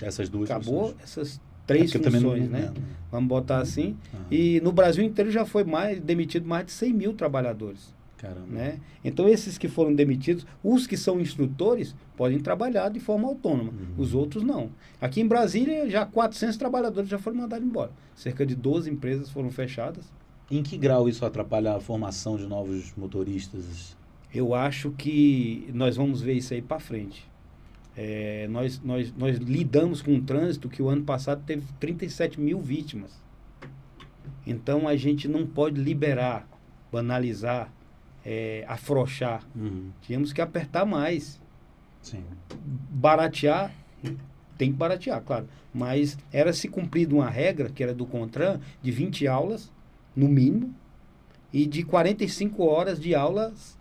essas duas acabou funções. Essas 3 funções, né? Vamos botar assim. E no Brasil inteiro já foi demitido mais de 100 mil trabalhadores. Caramba. Né? Então, esses que foram demitidos, os que são instrutores, podem trabalhar de forma autônoma. Os outros não. Aqui em Brasília, já 400 trabalhadores já foram mandados embora. Cerca de 12 empresas foram fechadas. Em que grau isso atrapalha a formação de novos motoristas? Eu acho que nós vamos ver isso aí para frente. Nós lidamos com um trânsito que o ano passado teve 37 mil vítimas. Então, a gente não pode liberar, banalizar, afrouxar. Tínhamos que apertar mais. Sim. Baratear, tem que baratear, claro. Mas era se cumprida uma regra, que era do CONTRAN, de 20 aulas, no mínimo, e de 45 horas de aulas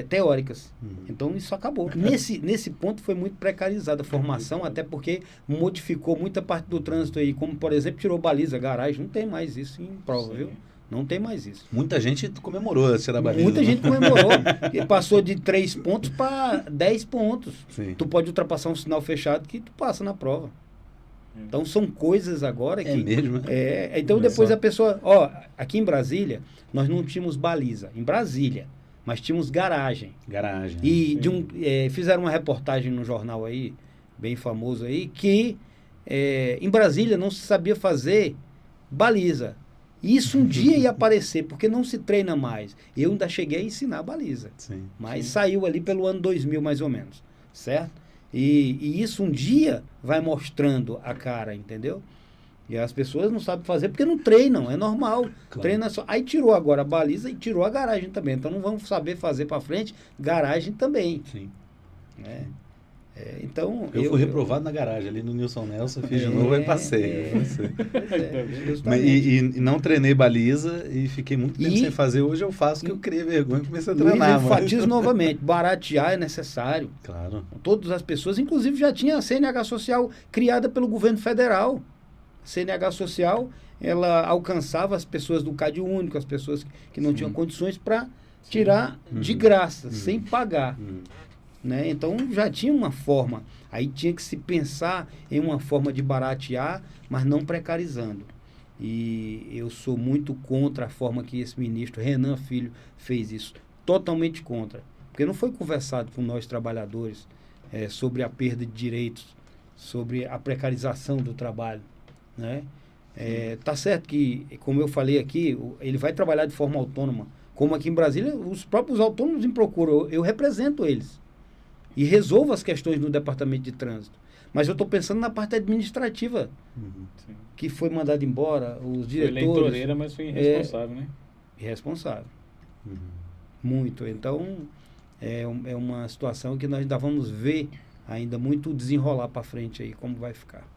teóricas. Então, isso acabou. Nesse ponto, foi muito precarizada a formação, até porque modificou muita parte do trânsito aí, como, por exemplo, tirou baliza, garagem. Não tem mais isso em prova, viu? Não tem mais isso. Muita gente comemorou a tirar a baliza. Muita gente comemorou. E passou de 3 pontos para 10 pontos. Sim. Tu pode ultrapassar um sinal fechado que tu passa na prova. Então, são coisas agora que... É mesmo? Então, depois a pessoa... Aqui em Brasília, nós não tínhamos baliza. Em Brasília. Mas tínhamos garagem. Garagem. E fizeram uma reportagem no jornal aí, bem famoso aí, que em Brasília não se sabia fazer baliza. Isso um dia ia aparecer, porque não se treina mais. Eu ainda cheguei a ensinar baliza. Sim. Mas saiu ali pelo ano 2000, mais ou menos. Certo? E isso um dia vai mostrando a cara, entendeu? E as pessoas não sabem fazer porque não treinam, é normal. Claro. Treina só. Aí tirou agora a baliza e tirou a garagem também. Então não vamos saber fazer para frente garagem também. Sim. Né? Então, eu fui reprovado na garagem, ali no Nilson Nelson, fiz de novo e passei. E não treinei baliza e fiquei muito tempo sem fazer. Hoje eu faço que eu criei vergonha e comecei a treinar. Eu enfatizo novamente, baratear é necessário. Claro. Todas as pessoas, inclusive já tinha a CNH Social criada pelo governo federal. A CNH Social, ela alcançava as pessoas do Cade Único, as pessoas que não tinham condições para tirar de graça, sem pagar. Né? Então já tinha uma forma, aí tinha que se pensar em uma forma de baratear, mas não precarizando. E eu sou muito contra a forma que esse ministro Renan Filho fez isso, totalmente contra, porque não foi conversado com nós trabalhadores sobre a perda de direitos, sobre a precarização do trabalho, né? Tá certo que, como eu falei aqui, ele vai trabalhar de forma autônoma, como aqui em Brasília os próprios autônomos me procuram, eu represento eles e resolvo as questões no departamento de trânsito. Mas eu estou pensando na parte administrativa, que foi mandado embora, os diretores... Foi eleitoreira, mas foi irresponsável, né? Irresponsável. Muito. Então, é uma situação que nós ainda vamos ver ainda muito desenrolar para frente aí, como vai ficar.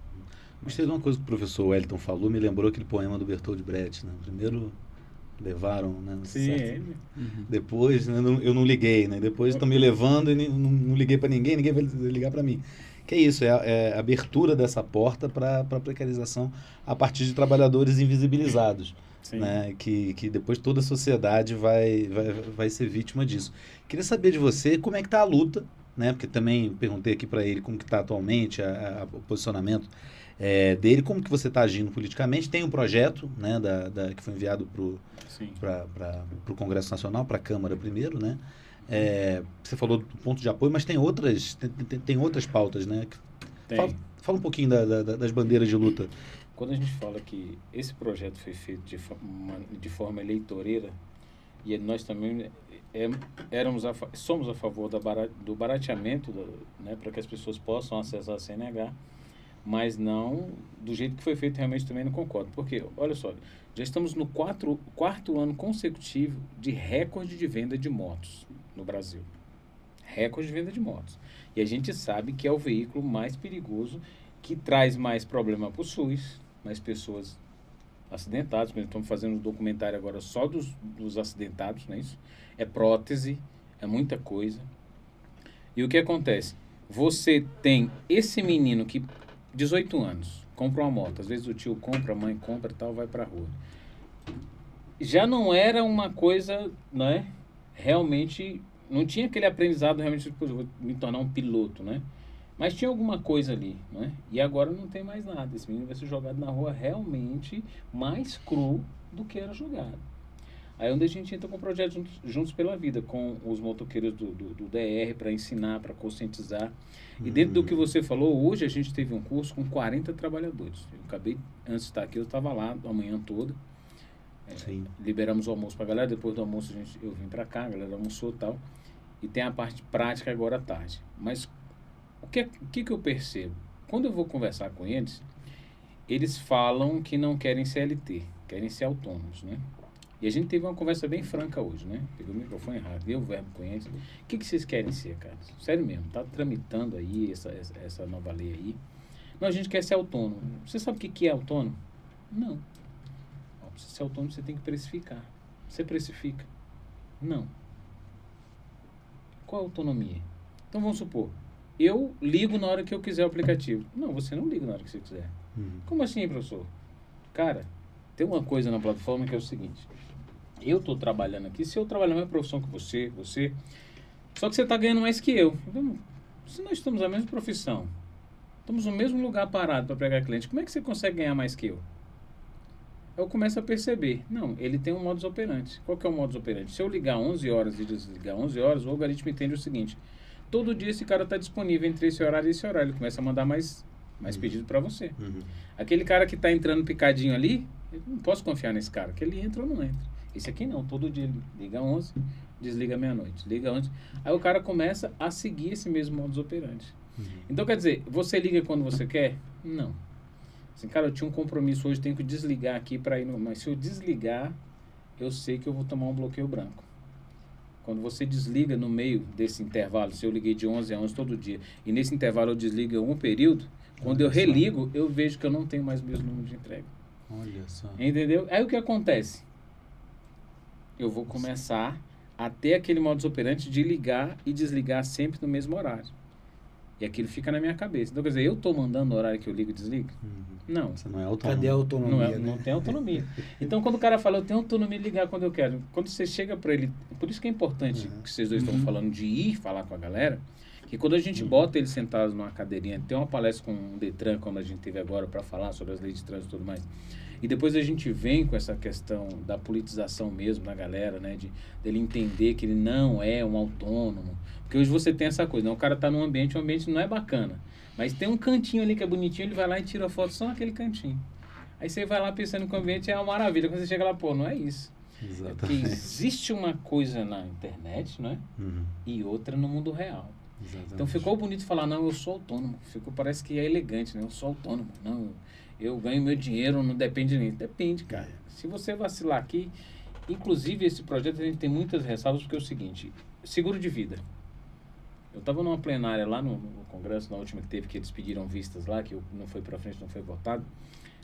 Gostei de uma coisa que o professor Wellington falou, me lembrou aquele poema do Bertold Brecht, né? Primeiro... levaram, né? Sim. Depois, né, eu não liguei, né? Depois estão me levando e não liguei para ninguém vai ligar para mim. Que é isso, é a abertura dessa porta para a precarização a partir de trabalhadores invisibilizados, né? Que depois toda a sociedade vai ser vítima disso. Queria saber de você como é que está a luta, né? Porque também perguntei aqui para ele como que está atualmente o posicionamento dele, como que você está agindo politicamente. Tem um projeto, né, que foi enviado para o Congresso Nacional, para a Câmara primeiro, né? Você falou do ponto de apoio, mas tem outras pautas, né? Fala um pouquinho das bandeiras de luta. Quando a gente fala que esse projeto foi feito de forma eleitoreira, e nós também somos a favor do barateamento, né, para que as pessoas possam acessar a CNH, mas não do jeito que foi feito, realmente também não concordo. Porque, olha só, já estamos no quarto ano consecutivo de recorde de venda de motos no Brasil. Recorde de venda de motos. E a gente sabe que é o veículo mais perigoso, que traz mais problema para o SUS, mais pessoas acidentadas. Estamos fazendo um documentário agora só dos acidentados, não é isso? É prótese, é muita coisa. E o que acontece? Você tem esse menino que 18 anos, compra uma moto. Às vezes o tio compra, a mãe compra e tal, vai pra rua. Já não era uma coisa, né? Realmente, não tinha aquele aprendizado, realmente, tipo, eu vou me tornar um piloto, né? Mas tinha alguma coisa ali, né? E agora não tem mais nada. Esse menino vai ser jogado na rua realmente mais cru do que era jogado. Aí é onde a gente entra com o projeto Juntos pela Vida, com os motoqueiros do DR para ensinar, para conscientizar. E dentro do que você falou, hoje a gente teve um curso com 40 trabalhadores. Eu acabei, antes de estar aqui, eu estava lá a manhã toda. Liberamos o almoço para a galera, depois do almoço eu vim para cá, a galera almoçou e tal. E tem a parte prática agora à tarde. Mas o que eu percebo? Quando eu vou conversar com eles falam que não querem CLT, querem ser autônomos, né? E a gente teve uma conversa bem franca hoje, né? Pegou o microfone errado, deu o verbo com eles. O que vocês querem ser, cara? Sério mesmo, tá tramitando aí essa nova lei aí. Não, a gente quer ser autônomo. Você sabe o que é autônomo? Não. Para ser autônomo, você tem que precificar. Você precifica? Não. Qual a autonomia? Então, vamos supor, eu ligo na hora que eu quiser o aplicativo. Não, você não liga na hora que você quiser. Como assim, professor? Cara, tem uma coisa na plataforma que é o seguinte. Eu estou trabalhando aqui, se eu trabalhar na mesma profissão que você... Só que você está ganhando mais que eu. Então, se nós estamos na mesma profissão, estamos no mesmo lugar parado para pegar cliente, como é que você consegue ganhar mais que eu? Eu começo a perceber. Não, ele tem um modus operandi. Qual que é o modus operandi? Se eu ligar 11 horas e desligar 11 horas, o algoritmo entende o seguinte. Todo dia esse cara está disponível entre esse horário e esse horário. Ele começa a mandar mais pedido para você. Aquele cara que está entrando picadinho ali, eu não posso confiar nesse cara, que ele entra ou não entra. Esse aqui não, todo dia ele liga 11, desliga meia-noite, liga 11. Aí o cara começa a seguir esse mesmo modus operandi. Então, quer dizer, você liga quando você quer? Não. Assim, cara, eu tinha um compromisso hoje, tenho que desligar aqui para ir no... Mas se eu desligar, eu sei que eu vou tomar um bloqueio branco. Quando você desliga no meio desse intervalo, se eu liguei de 11 a 11 todo dia, e nesse intervalo eu desligo um período, quando eu religo, eu vejo que eu não tenho mais o mesmo número de entrega. Olha só. Entendeu? Aí o que acontece? Eu vou começar a ter aquele modus operandi de ligar e desligar sempre no mesmo horário. E aquilo fica na minha cabeça. Então, quer dizer, eu estou mandando o horário que eu ligo e desligo? Não. Você não é autônomo. Cadê a autonomia? Não tem autonomia. Então, quando o cara fala, eu tenho autonomia de ligar quando eu quero. Quando você chega para ele... Por isso que é importante que vocês dois estão falando de ir falar com a galera, que quando a gente bota eles sentados numa cadeirinha, tem uma palestra com o Detran, como a gente teve agora, para falar sobre as leis de trânsito e tudo mais, e depois a gente vem com essa questão da politização mesmo na galera, né, dele entender que ele não é um autônomo, porque hoje você tem essa coisa, né, o cara tá num ambiente, o ambiente não é bacana, mas tem um cantinho ali que é bonitinho, ele vai lá e tira a foto só naquele cantinho. Aí você vai lá pensando que o ambiente é uma maravilha, quando você chega lá, pô, não é isso. Exatamente. É porque existe uma coisa na internet, né, e outra no mundo real. Exatamente. Então ficou bonito falar, não, eu sou autônomo. Parece que é elegante, né? Eu sou autônomo. Não, eu ganho meu dinheiro, não depende de mim. Depende, cara. Se você vacilar aqui, inclusive esse projeto a gente tem muitas ressalvas, porque é o seguinte, seguro de vida. Eu estava numa plenária lá no Congresso, na última que teve, que eles pediram vistas lá, que não foi para frente, não foi votado,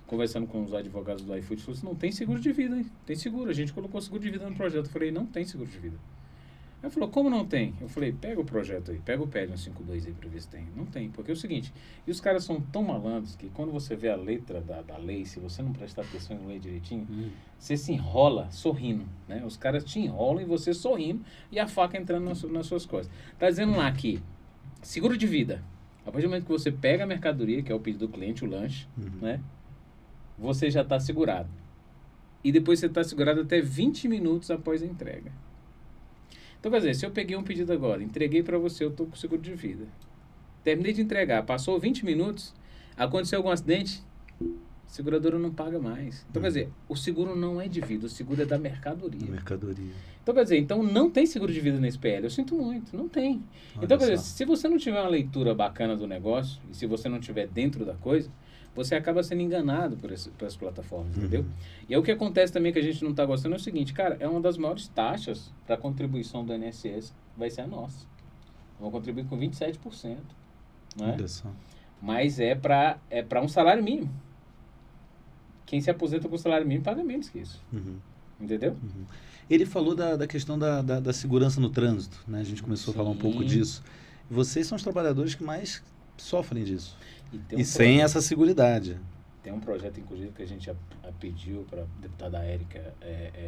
conversando com os advogados do iFood, falou assim, não tem seguro de vida, hein? Tem seguro, a gente colocou seguro de vida no projeto. Eu falei, não tem seguro de vida. Ele falou, como não tem? Eu falei, pega o projeto aí, pega o PL 152 aí pra ver se tem. Não tem, porque é o seguinte, e os caras são tão malandros que quando você vê a letra da lei, se você não prestar atenção em ler direitinho, você se enrola sorrindo, né? Os caras te enrolam e você sorrindo e a faca entrando nas suas costas. Tá dizendo lá que seguro de vida, a partir do momento que você pega a mercadoria, que é o pedido do cliente, o lanche, né? Você já está segurado. E depois você está segurado até 20 minutos após a entrega. Então, quer dizer, se eu peguei um pedido agora, entreguei para você, eu estou com seguro de vida. Terminei de entregar, passou 20 minutos, aconteceu algum acidente, a seguradora não paga mais. Então, quer dizer, o seguro não é de vida, o seguro é da mercadoria. Então, quer dizer, então não tem seguro de vida nesse PL. Eu sinto muito, não tem. Então, quer dizer, se você não tiver uma leitura bacana do negócio, e se você não tiver dentro da coisa, você acaba sendo enganado por essas plataformas, entendeu? E aí o que acontece também que a gente não está gostando é o seguinte, cara, é uma das maiores taxas para a contribuição do INSS, vai ser a nossa. Vamos contribuir com 27%. Né? Olha só. Mas é para um salário mínimo. Quem se aposenta com salário mínimo paga menos que isso. Entendeu? Ele falou da questão da segurança no trânsito, né? A gente começou a falar um pouco disso. Vocês são os trabalhadores que mais sofrem disso. E sem essa seguridade. Tem um projeto, inclusive, que a gente pediu para a deputada Érica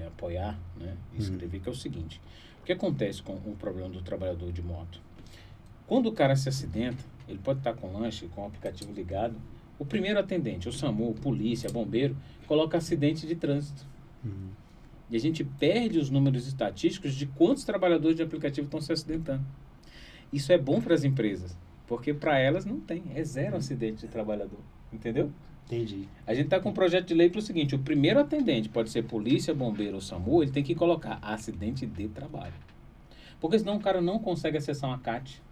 apoiar, né, e escrever, que é o seguinte. O que acontece com o problema do trabalhador de moto? Quando o cara se acidenta, ele pode estar com lanche, com o aplicativo ligado, o primeiro atendente, o SAMU, polícia, bombeiro, coloca acidente de trânsito. E a gente perde os números estatísticos de quantos trabalhadores de aplicativo estão se acidentando. Isso é bom para as empresas, porque para elas não tem, é zero acidente de trabalhador, entendeu? Entendi. A gente está com um projeto de lei para o seguinte, o primeiro atendente, pode ser polícia, bombeiro ou SAMU, ele tem que colocar acidente de trabalho. Porque senão o cara não consegue acessar uma CAT,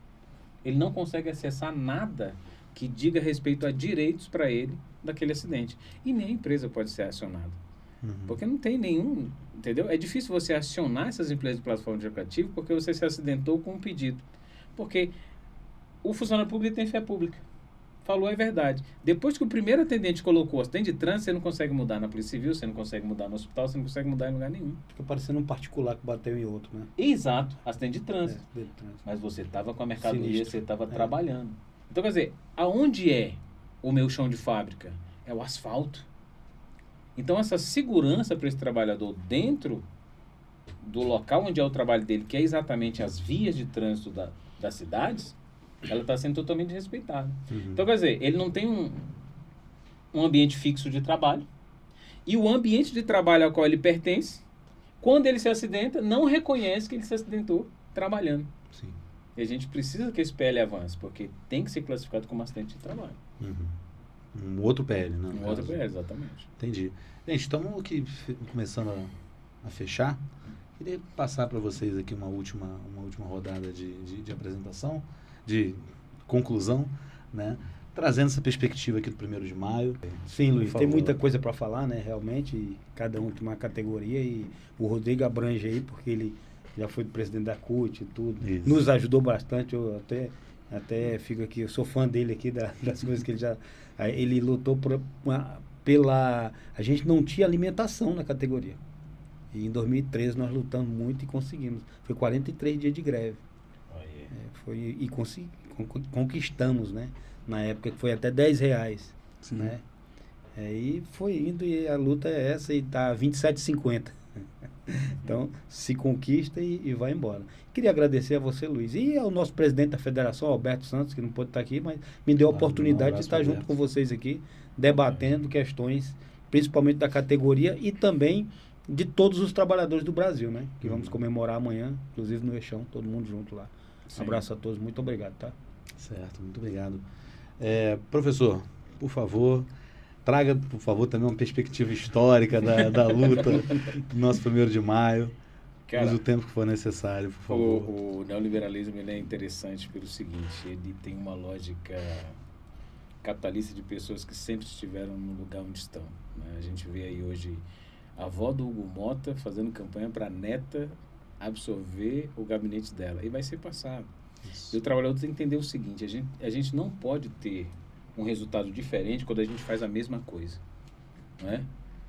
ele não consegue acessar nada que diga respeito a direitos para ele daquele acidente. E nem a empresa pode ser acionada. Porque não tem nenhum, entendeu? É difícil você acionar essas empresas de plataforma de aplicativo porque você se acidentou com um pedido. Porque o funcionário público tem fé pública. Falou é verdade. Depois que o primeiro atendente colocou acidente de trânsito, você não consegue mudar na Polícia Civil, você não consegue mudar no hospital, você não consegue mudar em lugar nenhum. Fica parecendo um particular que bateu em outro, né? Exato, acidente de trânsito. De trânsito. Mas você estava com a mercadoria, Sinistro. você estava trabalhando. Então, quer dizer, aonde é o meu chão de fábrica? É o asfalto. Então, essa segurança para esse trabalhador dentro do local onde é o trabalho dele, que é exatamente as vias de trânsito das cidades, ela está sendo totalmente respeitada. Então, quer dizer, ele não tem um ambiente fixo de trabalho, e o ambiente de trabalho ao qual ele pertence, quando ele se acidenta, não reconhece que ele se acidentou trabalhando. Sim. E a gente precisa que esse PL avance, porque tem que ser classificado como acidente de trabalho. Um outro PL, né? Um outro PL, exatamente. Entendi. Gente, estamos aqui começando a fechar. Queria passar para vocês aqui uma última rodada de apresentação, de conclusão, né? Trazendo essa perspectiva aqui do 1º de maio. Sim, Luiz, Por tem favor. muita coisa para falar, né? Realmente, e cada um tem uma categoria e o Rodrigo abrange aí, porque ele já foi presidente da CUT e tudo. Isso. Nos ajudou bastante, eu até fico aqui, eu sou fã dele aqui, das coisas que ele já... Ele lutou pela... A gente não tinha alimentação na categoria. E em 2013 nós lutamos muito e conseguimos. Foi 43 dias de greve. Conquistamos, né? Na época que foi até R$10, né? E foi indo e a luta é essa e tá 27,50. Então, se conquista e vai embora. Queria agradecer a você, Luiz, e ao nosso presidente da federação, Alberto Santos, que não pôde estar aqui, mas me deu a oportunidade de estar junto com vocês aqui, debatendo questões, principalmente da categoria e também de todos os trabalhadores do Brasil, né? Que vamos comemorar amanhã, inclusive no Eixão, todo mundo junto lá. Sim. Abraço a todos, muito obrigado, tá? Certo, muito obrigado. Professor, por favor, traga, por favor, também uma perspectiva histórica da luta do nosso 1º de maio. Cara, Use o tempo que for necessário, por favor. o neoliberalismo ele é interessante pelo seguinte, ele tem uma lógica capitalista de pessoas que sempre estiveram no lugar onde estão, né? A gente vê aí hoje a avó do Hugo Mota fazendo campanha para a neta absorver o gabinete dela, e vai ser passado. E o trabalhador tem que entender o seguinte, a gente não pode ter um resultado diferente quando a gente faz a mesma coisa, não é?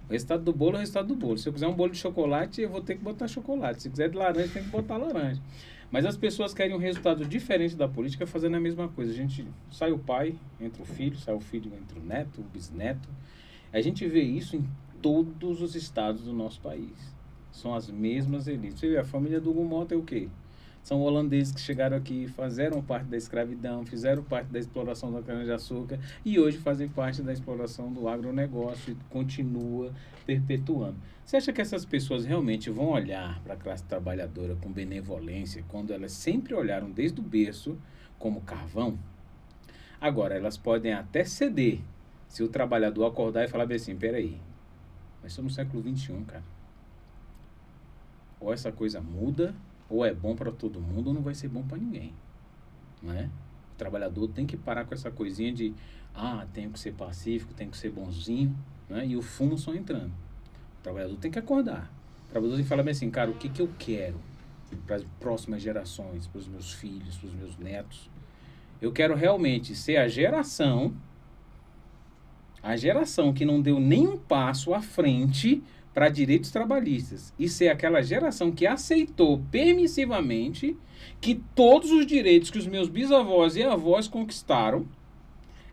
O resultado do bolo é o resultado do bolo. Se eu quiser um bolo de chocolate, eu vou ter que botar chocolate. Se quiser de laranja, tem que botar laranja. Mas as pessoas querem um resultado diferente da política fazendo a mesma coisa. A gente sai o pai, entra o filho, sai o filho, entra o neto, o bisneto. A gente vê isso em todos os estados do nosso país. São as mesmas elites. Você vê, a família do Hugo Mota é o quê? São holandeses que chegaram aqui, fizeram parte da escravidão, fizeram parte da exploração da cana-de-açúcar e hoje fazem parte da exploração do agronegócio e continua perpetuando. Você acha que essas pessoas realmente vão olhar para a classe trabalhadora com benevolência quando elas sempre olharam desde o berço como carvão? Agora, elas podem até ceder se o trabalhador acordar e falar bem assim, peraí, nós somos no século XXI, cara. Ou essa coisa muda, ou é bom para todo mundo, ou não vai ser bom para ninguém, não é? O trabalhador tem que parar com essa coisinha de tenho que ser pacífico, tenho que ser bonzinho, né? E o fumo só entrando. O trabalhador tem que acordar. O trabalhador tem que falar bem assim, cara, o que eu quero para as próximas gerações, para os meus filhos, para os meus netos? Eu quero realmente ser a geração que não deu nenhum passo à frente para direitos trabalhistas e ser aquela geração que aceitou permissivamente que todos os direitos que os meus bisavós e avós conquistaram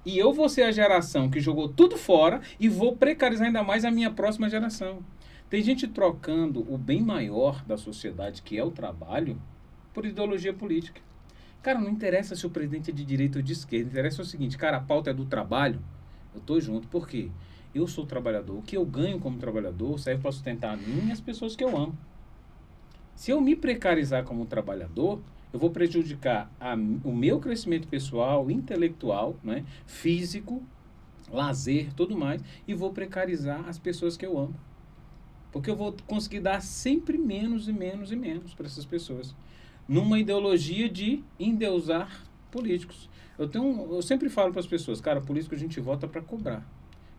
e eu vou ser a geração que jogou tudo fora e vou precarizar ainda mais a minha próxima geração. Tem gente trocando o bem maior da sociedade, que é o trabalho, por ideologia política. Cara, não interessa se o presidente é de direita ou de esquerda, interessa o seguinte, cara, a pauta é do trabalho, eu tô junto. Por quê? Eu sou trabalhador. O que eu ganho como trabalhador serve para sustentar a mim e as pessoas que eu amo. Se eu me precarizar como trabalhador, eu vou prejudicar o meu crescimento pessoal, intelectual, né, físico, lazer, tudo mais, e vou precarizar as pessoas que eu amo. Porque eu vou conseguir dar sempre menos e menos e menos para essas pessoas. Numa ideologia de endeusar políticos. Eu sempre falo para as pessoas, cara, político a gente vota para cobrar.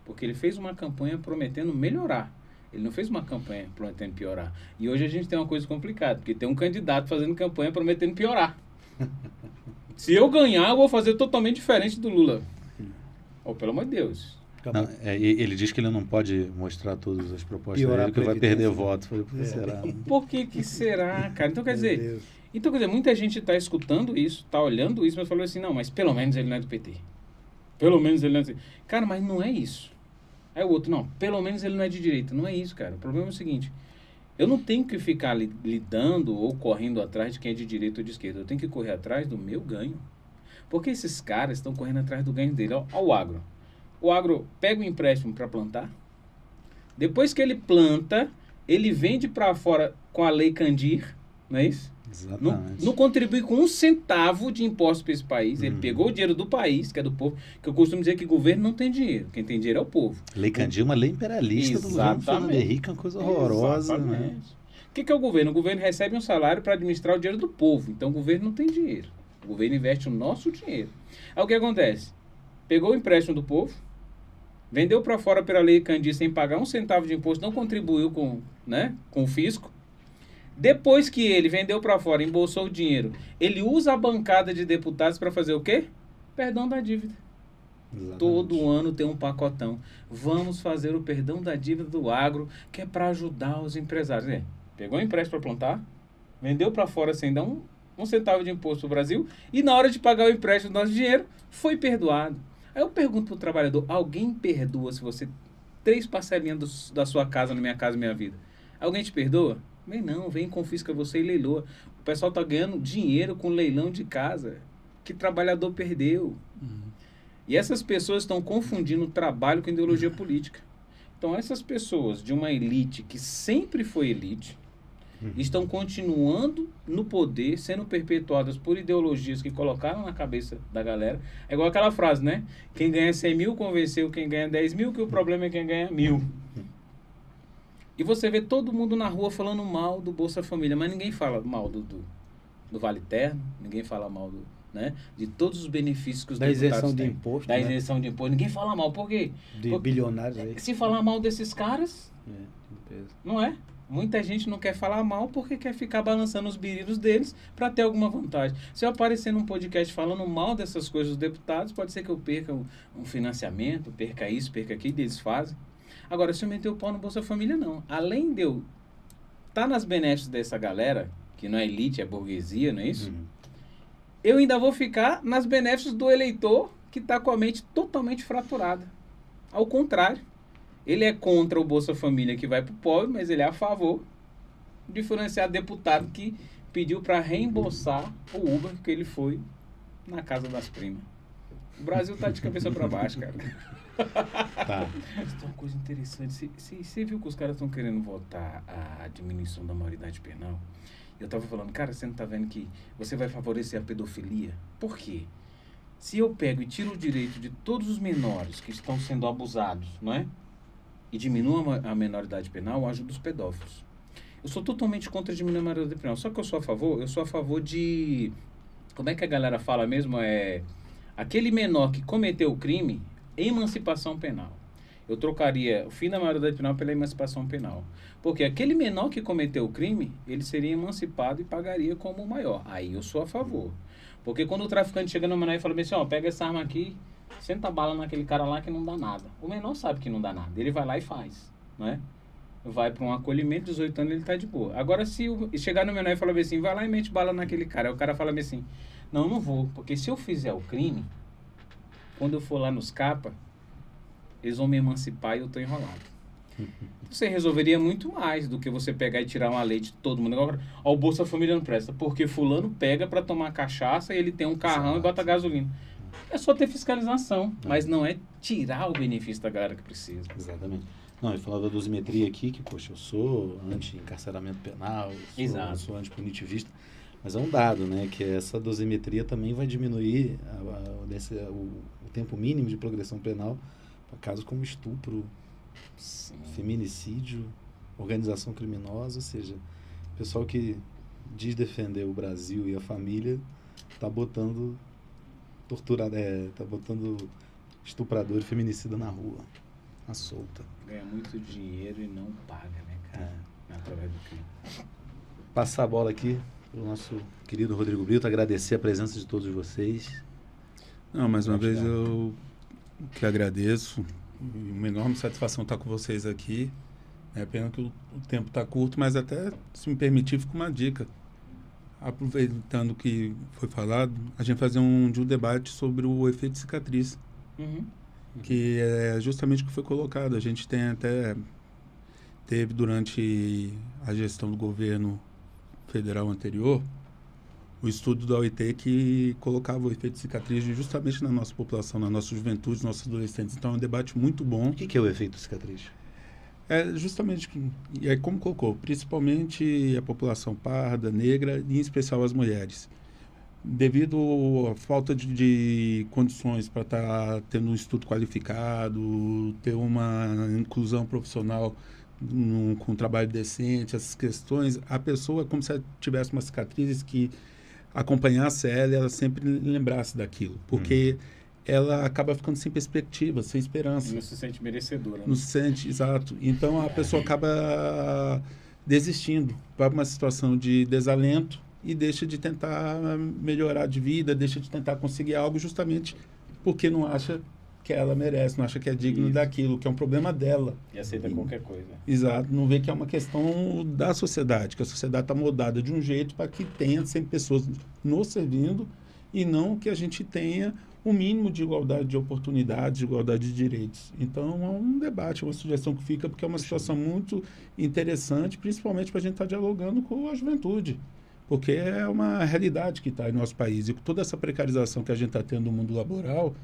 Porque ele fez uma campanha prometendo melhorar. Ele não fez uma campanha prometendo piorar. E hoje a gente tem uma coisa complicada, porque tem um candidato fazendo campanha prometendo piorar. Se eu ganhar, eu vou fazer totalmente diferente do Lula. Oh, pelo amor de Deus. Não, ele diz que ele não pode mostrar todas as propostas dele, que vai perder voto. Falei, por que será? Por que será, cara? Então, quer dizer, muita gente está escutando isso, está olhando isso, mas falou assim, não, mas pelo menos ele não é do PT. Pelo menos ele não é do PT. Cara, mas não é isso. Aí o outro, não, pelo menos ele não é de direita. Não é isso, cara. O problema é o seguinte, eu não tenho que ficar lidando ou correndo atrás de quem é de direita ou de esquerda. Eu tenho que correr atrás do meu ganho. Porque esses caras estão correndo atrás do ganho dele. Olha o agro. O agro pega o empréstimo para plantar. Depois que ele planta, ele vende para fora com a lei Candir, não é isso? Exatamente. Não contribui com 1 centavo de imposto para esse país. Ele pegou o dinheiro do país, que é do povo, que eu costumo dizer que governo não tem dinheiro. Quem tem dinheiro é o povo. Lei Candir é uma lei imperialista do governo Fernando Henrique, uma coisa horrorosa. Né? O que é o governo? O governo recebe um salário para administrar o dinheiro do povo. Então o governo não tem dinheiro. O governo investe o nosso dinheiro. Aí o que acontece? Pegou o empréstimo do povo, vendeu para fora pela lei Candir sem pagar 1 centavo de imposto, não contribuiu com o fisco. Depois que ele vendeu para fora, embolsou o dinheiro, ele usa a bancada de deputados para fazer o quê? Perdão da dívida. Exatamente. Todo ano tem um pacotão. Vamos fazer o perdão da dívida do agro, que é para ajudar os empresários. Pegou o empréstimo para plantar, vendeu para fora sem dar 1 centavo de imposto para o Brasil, e na hora de pagar o empréstimo do nosso dinheiro, foi perdoado. Aí eu pergunto para o trabalhador, alguém perdoa se você 3 parcelinhas da sua casa na Minha Casa Minha Vida? Alguém te perdoa? Vem, confisca você e leiloa. O pessoal está ganhando dinheiro com leilão de casa que trabalhador perdeu. E essas pessoas estão confundindo trabalho com ideologia política. Então, essas pessoas de uma elite que sempre foi elite, estão continuando no poder, sendo perpetuadas por ideologias que colocaram na cabeça da galera. É igual aquela frase, né? Quem ganha 100 mil convenceu quem ganha 10 mil, que o problema é quem ganha 1000. E você vê todo mundo na rua falando mal do Bolsa Família, mas ninguém fala mal do Vale Terno, ninguém fala mal de todos os benefícios que os deputados têm. Da isenção de imposto. Da isenção de imposto. Ninguém fala mal. Por quê? Bilionários aí. Se falar mal desses caras, não é? Muita gente não quer falar mal porque quer ficar balançando os birilos deles para ter alguma vantagem. Se eu aparecer num podcast falando mal dessas coisas dos deputados, pode ser que eu perca um financiamento, perca isso, perca aquilo, eles fazem. Agora, se eu meter o pau no Bolsa Família, não. Além de eu estar nas benesses dessa galera, que não é elite, é burguesia, não é isso? Eu ainda vou ficar nas benesses do eleitor que está com a mente totalmente fraturada. Ao contrário, ele é contra o Bolsa Família que vai para o pobre, mas ele é a favor de financiar deputado que pediu para reembolsar o Uber que ele foi na casa das primas. O Brasil tá de cabeça para baixo, cara. Tá. Mas tem uma coisa interessante. Você viu que os caras estão querendo votar a diminuição da maioridade penal? Eu tava falando, cara, você não tá vendo que você vai favorecer a pedofilia? Por quê? Se eu pego e tiro o direito de todos os menores que estão sendo abusados, não é? E diminuo a menoridade penal, eu ajudo os pedófilos. Eu sou totalmente contra diminuir a menoridade penal. Só que eu sou a favor de... Como é que a galera fala mesmo? Aquele menor que cometeu o crime, emancipação penal. Eu trocaria o fim da maioridade penal pela emancipação penal. Porque aquele menor que cometeu o crime, ele seria emancipado e pagaria como o maior. Aí eu sou a favor. Porque quando o traficante chega no menor e fala assim, pega essa arma aqui, senta a bala naquele cara lá que não dá nada. O menor sabe que não dá nada. Ele vai lá e faz, não é? Vai para um acolhimento, 18 anos ele tá de boa. Agora, se chegar no menor e falar assim, vai lá e mete bala naquele cara. Aí o cara fala assim, não vou. Porque se eu fizer o crime, quando eu for lá nos capa, eles vão me emancipar e eu tô enrolado. Você resolveria muito mais do que você pegar e tirar uma lei de todo mundo. Agora, o Bolsa Família não presta, porque fulano pega para tomar cachaça e ele tem um carrão e bota gasolina. É só ter fiscalização, mas não é tirar o benefício da galera que precisa. Exatamente. Não, ele falou da dosimetria aqui, que, poxa, eu sou anti-encarceramento penal, eu sou anti-punitivista, mas é um dado, né, que essa dosimetria também vai diminuir o tempo mínimo de progressão penal para casos como estupro, feminicídio, organização criminosa, ou seja, o pessoal que diz defender o Brasil e a família está botando estuprador e feminicida na rua, à solta. Ganha muito dinheiro e não paga, né, cara? Através do crime. Passar a bola aqui para o nosso querido Rodrigo Brito, agradecer a presença de todos vocês. Não, mais uma vez eu que agradeço. Uma enorme satisfação estar com vocês aqui. É pena que o tempo está curto, mas até, se me permitir, fica uma dica. Aproveitando que foi falado, a gente fazer um debate sobre o efeito de cicatriz, que é justamente o que foi colocado. A gente teve durante a gestão do governo federal anterior, o estudo da OIT que colocava o efeito de cicatriz justamente na nossa população, na nossa juventude, nos nossos adolescentes. Então é um debate muito bom. O que é o efeito de cicatriz? É justamente, e aí como colocou, principalmente a população parda, negra e em especial as mulheres. Devido à falta de condições para estar tendo um estudo qualificado, ter uma inclusão profissional com um trabalho decente, essas questões, a pessoa é como se ela tivesse uma cicatriz que acompanhasse ela e ela sempre lembrasse daquilo. Porque ela acaba ficando sem perspectiva, sem esperança. Não se sente merecedora. Não se sente, exato. Então a pessoa acaba desistindo, vai para uma situação de desalento e deixa de tentar melhorar de vida, deixa de tentar conseguir algo justamente porque não acha que ela merece, não acha que é digno daquilo, que é um problema dela. E aceita qualquer coisa. Exato, não vê que é uma questão da sociedade, que a sociedade está moldada de um jeito para que tenha sempre pessoas nos servindo e não que a gente tenha o mínimo de igualdade de oportunidades, de igualdade de direitos. Então, é um debate, uma sugestão que fica, porque é uma situação muito interessante, principalmente para a gente estar dialogando com a juventude, porque é uma realidade que está em nosso país. E com toda essa precarização que a gente está tendo no mundo laboral,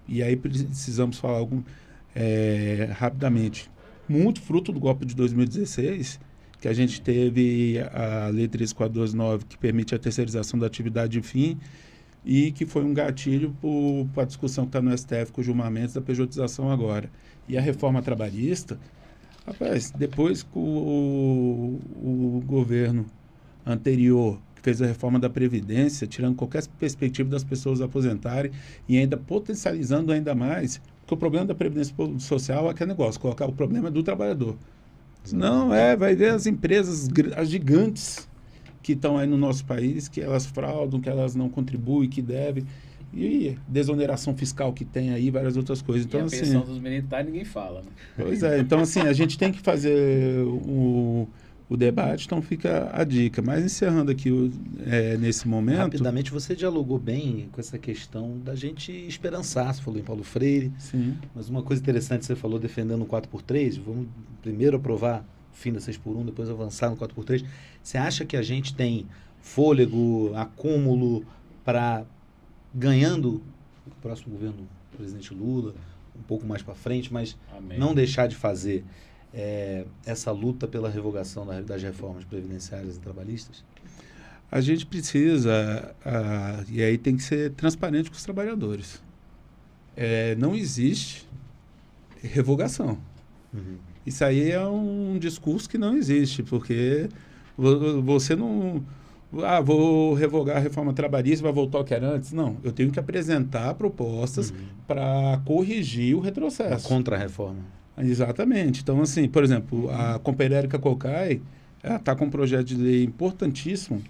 e aí precisamos falar rapidamente, muito fruto do golpe de 2016, que a gente teve a Lei 13429, que permite a terceirização da atividade de fim, e que foi um gatilho para a discussão que está no STF com o Gilmar Mendes da pejotização agora. E a reforma trabalhista, rapaz, depois que o governo anterior que fez a reforma da Previdência, tirando qualquer perspectiva das pessoas aposentarem e ainda potencializando ainda mais, porque o problema da Previdência Social é aquele negócio, colocar o problema do trabalhador. Não, vai ver as empresas, as gigantes, que estão aí no nosso país, que elas fraudam, que elas não contribuem, que devem, e desoneração fiscal que tem aí, várias outras coisas. Então, e a pensão dos militares ninguém fala, né? Pois é, então assim, a gente tem que fazer o debate, então fica a dica. Mas encerrando aqui nesse momento... Rapidamente, você dialogou bem com essa questão da gente esperançar, você falou em Paulo Freire, sim, mas uma coisa interessante, você falou defendendo o 4x3, vamos primeiro aprovar o fim da 6x1, depois avançar no 4x3. Você acha que a gente tem fôlego, acúmulo para, ganhando o próximo governo do presidente Lula, um pouco mais para frente, mas não deixar de fazer essa luta pela revogação das reformas previdenciárias e trabalhistas? A gente precisa, e aí tem que ser transparente com os trabalhadores. Não existe revogação. Isso aí é um discurso que não existe, porque você não... vou revogar a reforma trabalhista, vai voltar ao que era antes. Não, eu tenho que apresentar propostas para corrigir o retrocesso. Contra a reforma. Exatamente. Então, assim, por exemplo, a companheira Érica Cocai está com um projeto de lei importantíssimo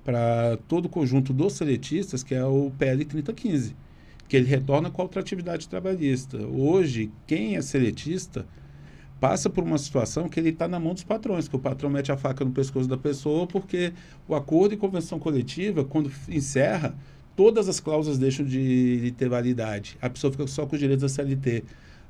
para todo o conjunto dos seletistas, que é o PL 3015, que ele retorna com a ultratividade trabalhista. Hoje, quem é seletista passa por uma situação que ele está na mão dos patrões, que o patrão mete a faca no pescoço da pessoa, porque o acordo e convenção coletiva, quando encerra, todas as cláusulas deixam de ter validade. A pessoa fica só com os direitos da CLT.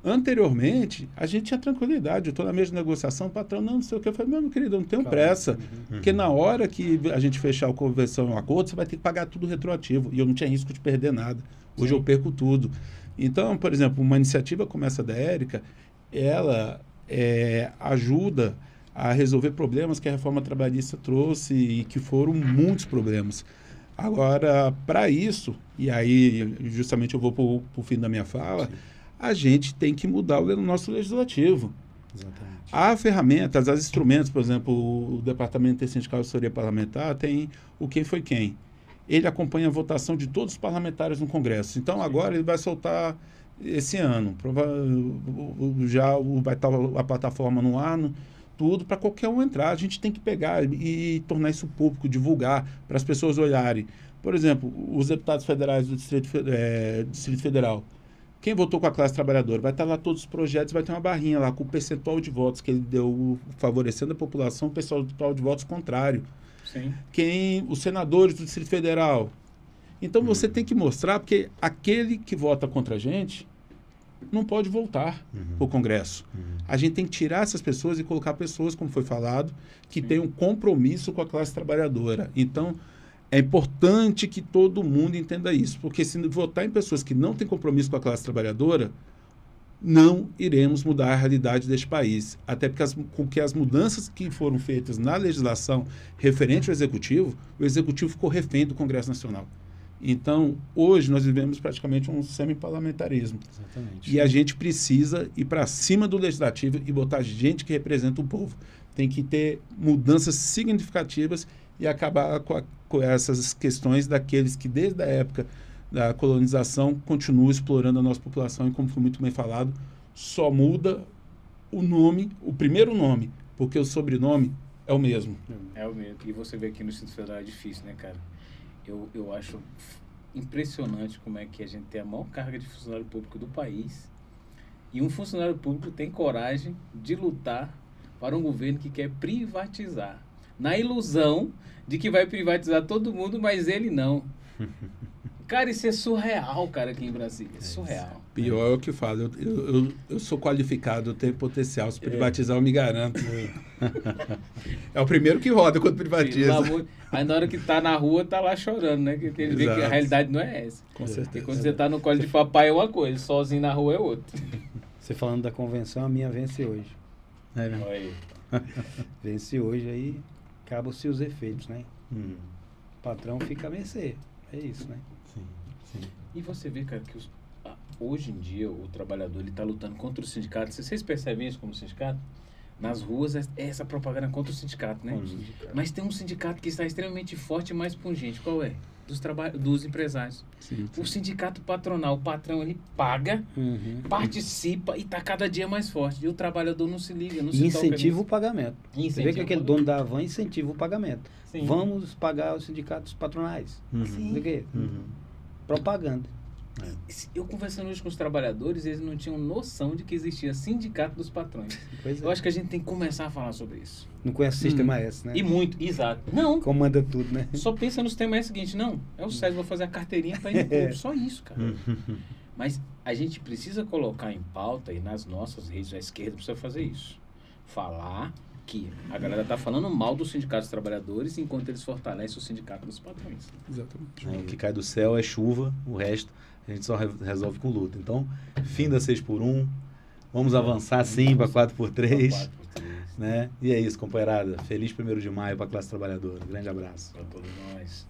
Anteriormente, a gente tinha tranquilidade. Eu estou na mesma negociação, o patrão, não sei o que. Eu falei, meu querido, eu não tenho pressa. Porque na hora que a gente fechar a convenção e um acordo, você vai ter que pagar tudo retroativo. E eu não tinha risco de perder nada. Hoje eu perco tudo. Então, por exemplo, uma iniciativa como essa da Érica, ela ajuda a resolver problemas que a reforma trabalhista trouxe e que foram muitos problemas. Agora, para isso, e aí justamente eu vou para o fim da minha fala, a gente tem que mudar o nosso legislativo. Exatamente. Há ferramentas, há instrumentos, por exemplo, o Departamento Intersindical de Assessoria Parlamentar tem o Quem Foi Quem. Ele acompanha a votação de todos os parlamentares no Congresso. Então, agora ele vai soltar esse ano. Já vai estar a plataforma no ar, tudo, para qualquer um entrar. A gente tem que pegar e tornar isso público, divulgar, para as pessoas olharem. Por exemplo, os deputados federais do Distrito Federal. Quem votou com a classe trabalhadora? Vai estar lá todos os projetos, vai ter uma barrinha lá com o percentual de votos que ele deu, favorecendo a população, o percentual de votos contrário. Sim. Os senadores do Distrito Federal. Então você tem que mostrar, porque aquele que vota contra a gente não pode voltar para o Congresso. A gente tem que tirar essas pessoas e colocar pessoas, como foi falado, que têm um compromisso com a classe trabalhadora. Então, é importante que todo mundo entenda isso, porque se votar em pessoas que não têm compromisso com a classe trabalhadora, não iremos mudar a realidade deste país. Até porque as mudanças que foram feitas na legislação referente ao Executivo, o Executivo ficou refém do Congresso Nacional. Então, hoje nós vivemos praticamente um semi-parlamentarismo. Exatamente. E a gente precisa ir para cima do Legislativo e botar gente que representa o povo. Tem que ter mudanças significativas e acabar com essas questões daqueles que, desde a época da colonização, continuam explorando a nossa população. E, como foi muito bem falado, só muda o nome, o primeiro nome, porque o sobrenome é o mesmo. É o mesmo. E você vê aqui no Distrito Federal é difícil, né, cara? Eu acho impressionante como é que a gente tem a maior carga de funcionário público do país e um funcionário público tem coragem de lutar para um governo que quer privatizar, na ilusão de que vai privatizar todo mundo, mas ele não. Cara, isso é surreal, cara, aqui em Brasília. É surreal. Pior é o que eu falo. Eu sou qualificado, eu tenho potencial. Se privatizar, eu me garanto. É o primeiro que roda quando privatiza. Aí na hora que tá na rua, tá lá chorando, né? Que ele vê que a realidade não é essa. Com certeza. E quando você tá no colo de papai é uma coisa, sozinho na rua é outra. Você falando da convenção, a minha vence hoje. É, né? Olha aí. Vence hoje, aí acabam-se os efeitos, né? O patrão fica a mercê. É isso, né? Sim. E você vê, cara, que hoje em dia o trabalhador ele tá lutando contra o sindicato. Vocês percebem isso como sindicato? Nas ruas é essa propaganda contra o sindicato, né? Mas tem um sindicato que está extremamente forte e mais pungente. Qual é? Dos empresários. Sim. O sindicato patronal, o patrão, ele paga, participa e está cada dia mais forte. E o trabalhador não se liga, não se toca Incentiva nisso. o pagamento. Você vê que aquele dono da van incentiva o pagamento. Sim. Vamos pagar os sindicatos patronais. Sim. Do quê? Propaganda. Eu conversando hoje com os trabalhadores, eles não tinham noção de que existia sindicato dos patrões. Pois é. Eu acho que a gente tem que começar a falar sobre isso. Não conhece o sistema S, né? E muito, exato. Não, Comanda tudo, né? só pensa no sistema seguinte, não, é o SES, vou fazer a carteirinha para ir no clube, só isso, cara. Mas a gente precisa colocar em pauta e nas nossas redes, a esquerda precisa fazer isso. Falar que a galera tá falando mal dos sindicatos dos trabalhadores enquanto eles fortalecem o sindicato dos patrões. Exatamente. O que cai do céu é chuva, o resto a gente só resolve com luta. Então, fim da 6x1, vamos avançar sim para 4x3, né? E é isso, companheirada. Feliz 1º de maio para a classe trabalhadora. Grande abraço. Para todos nós.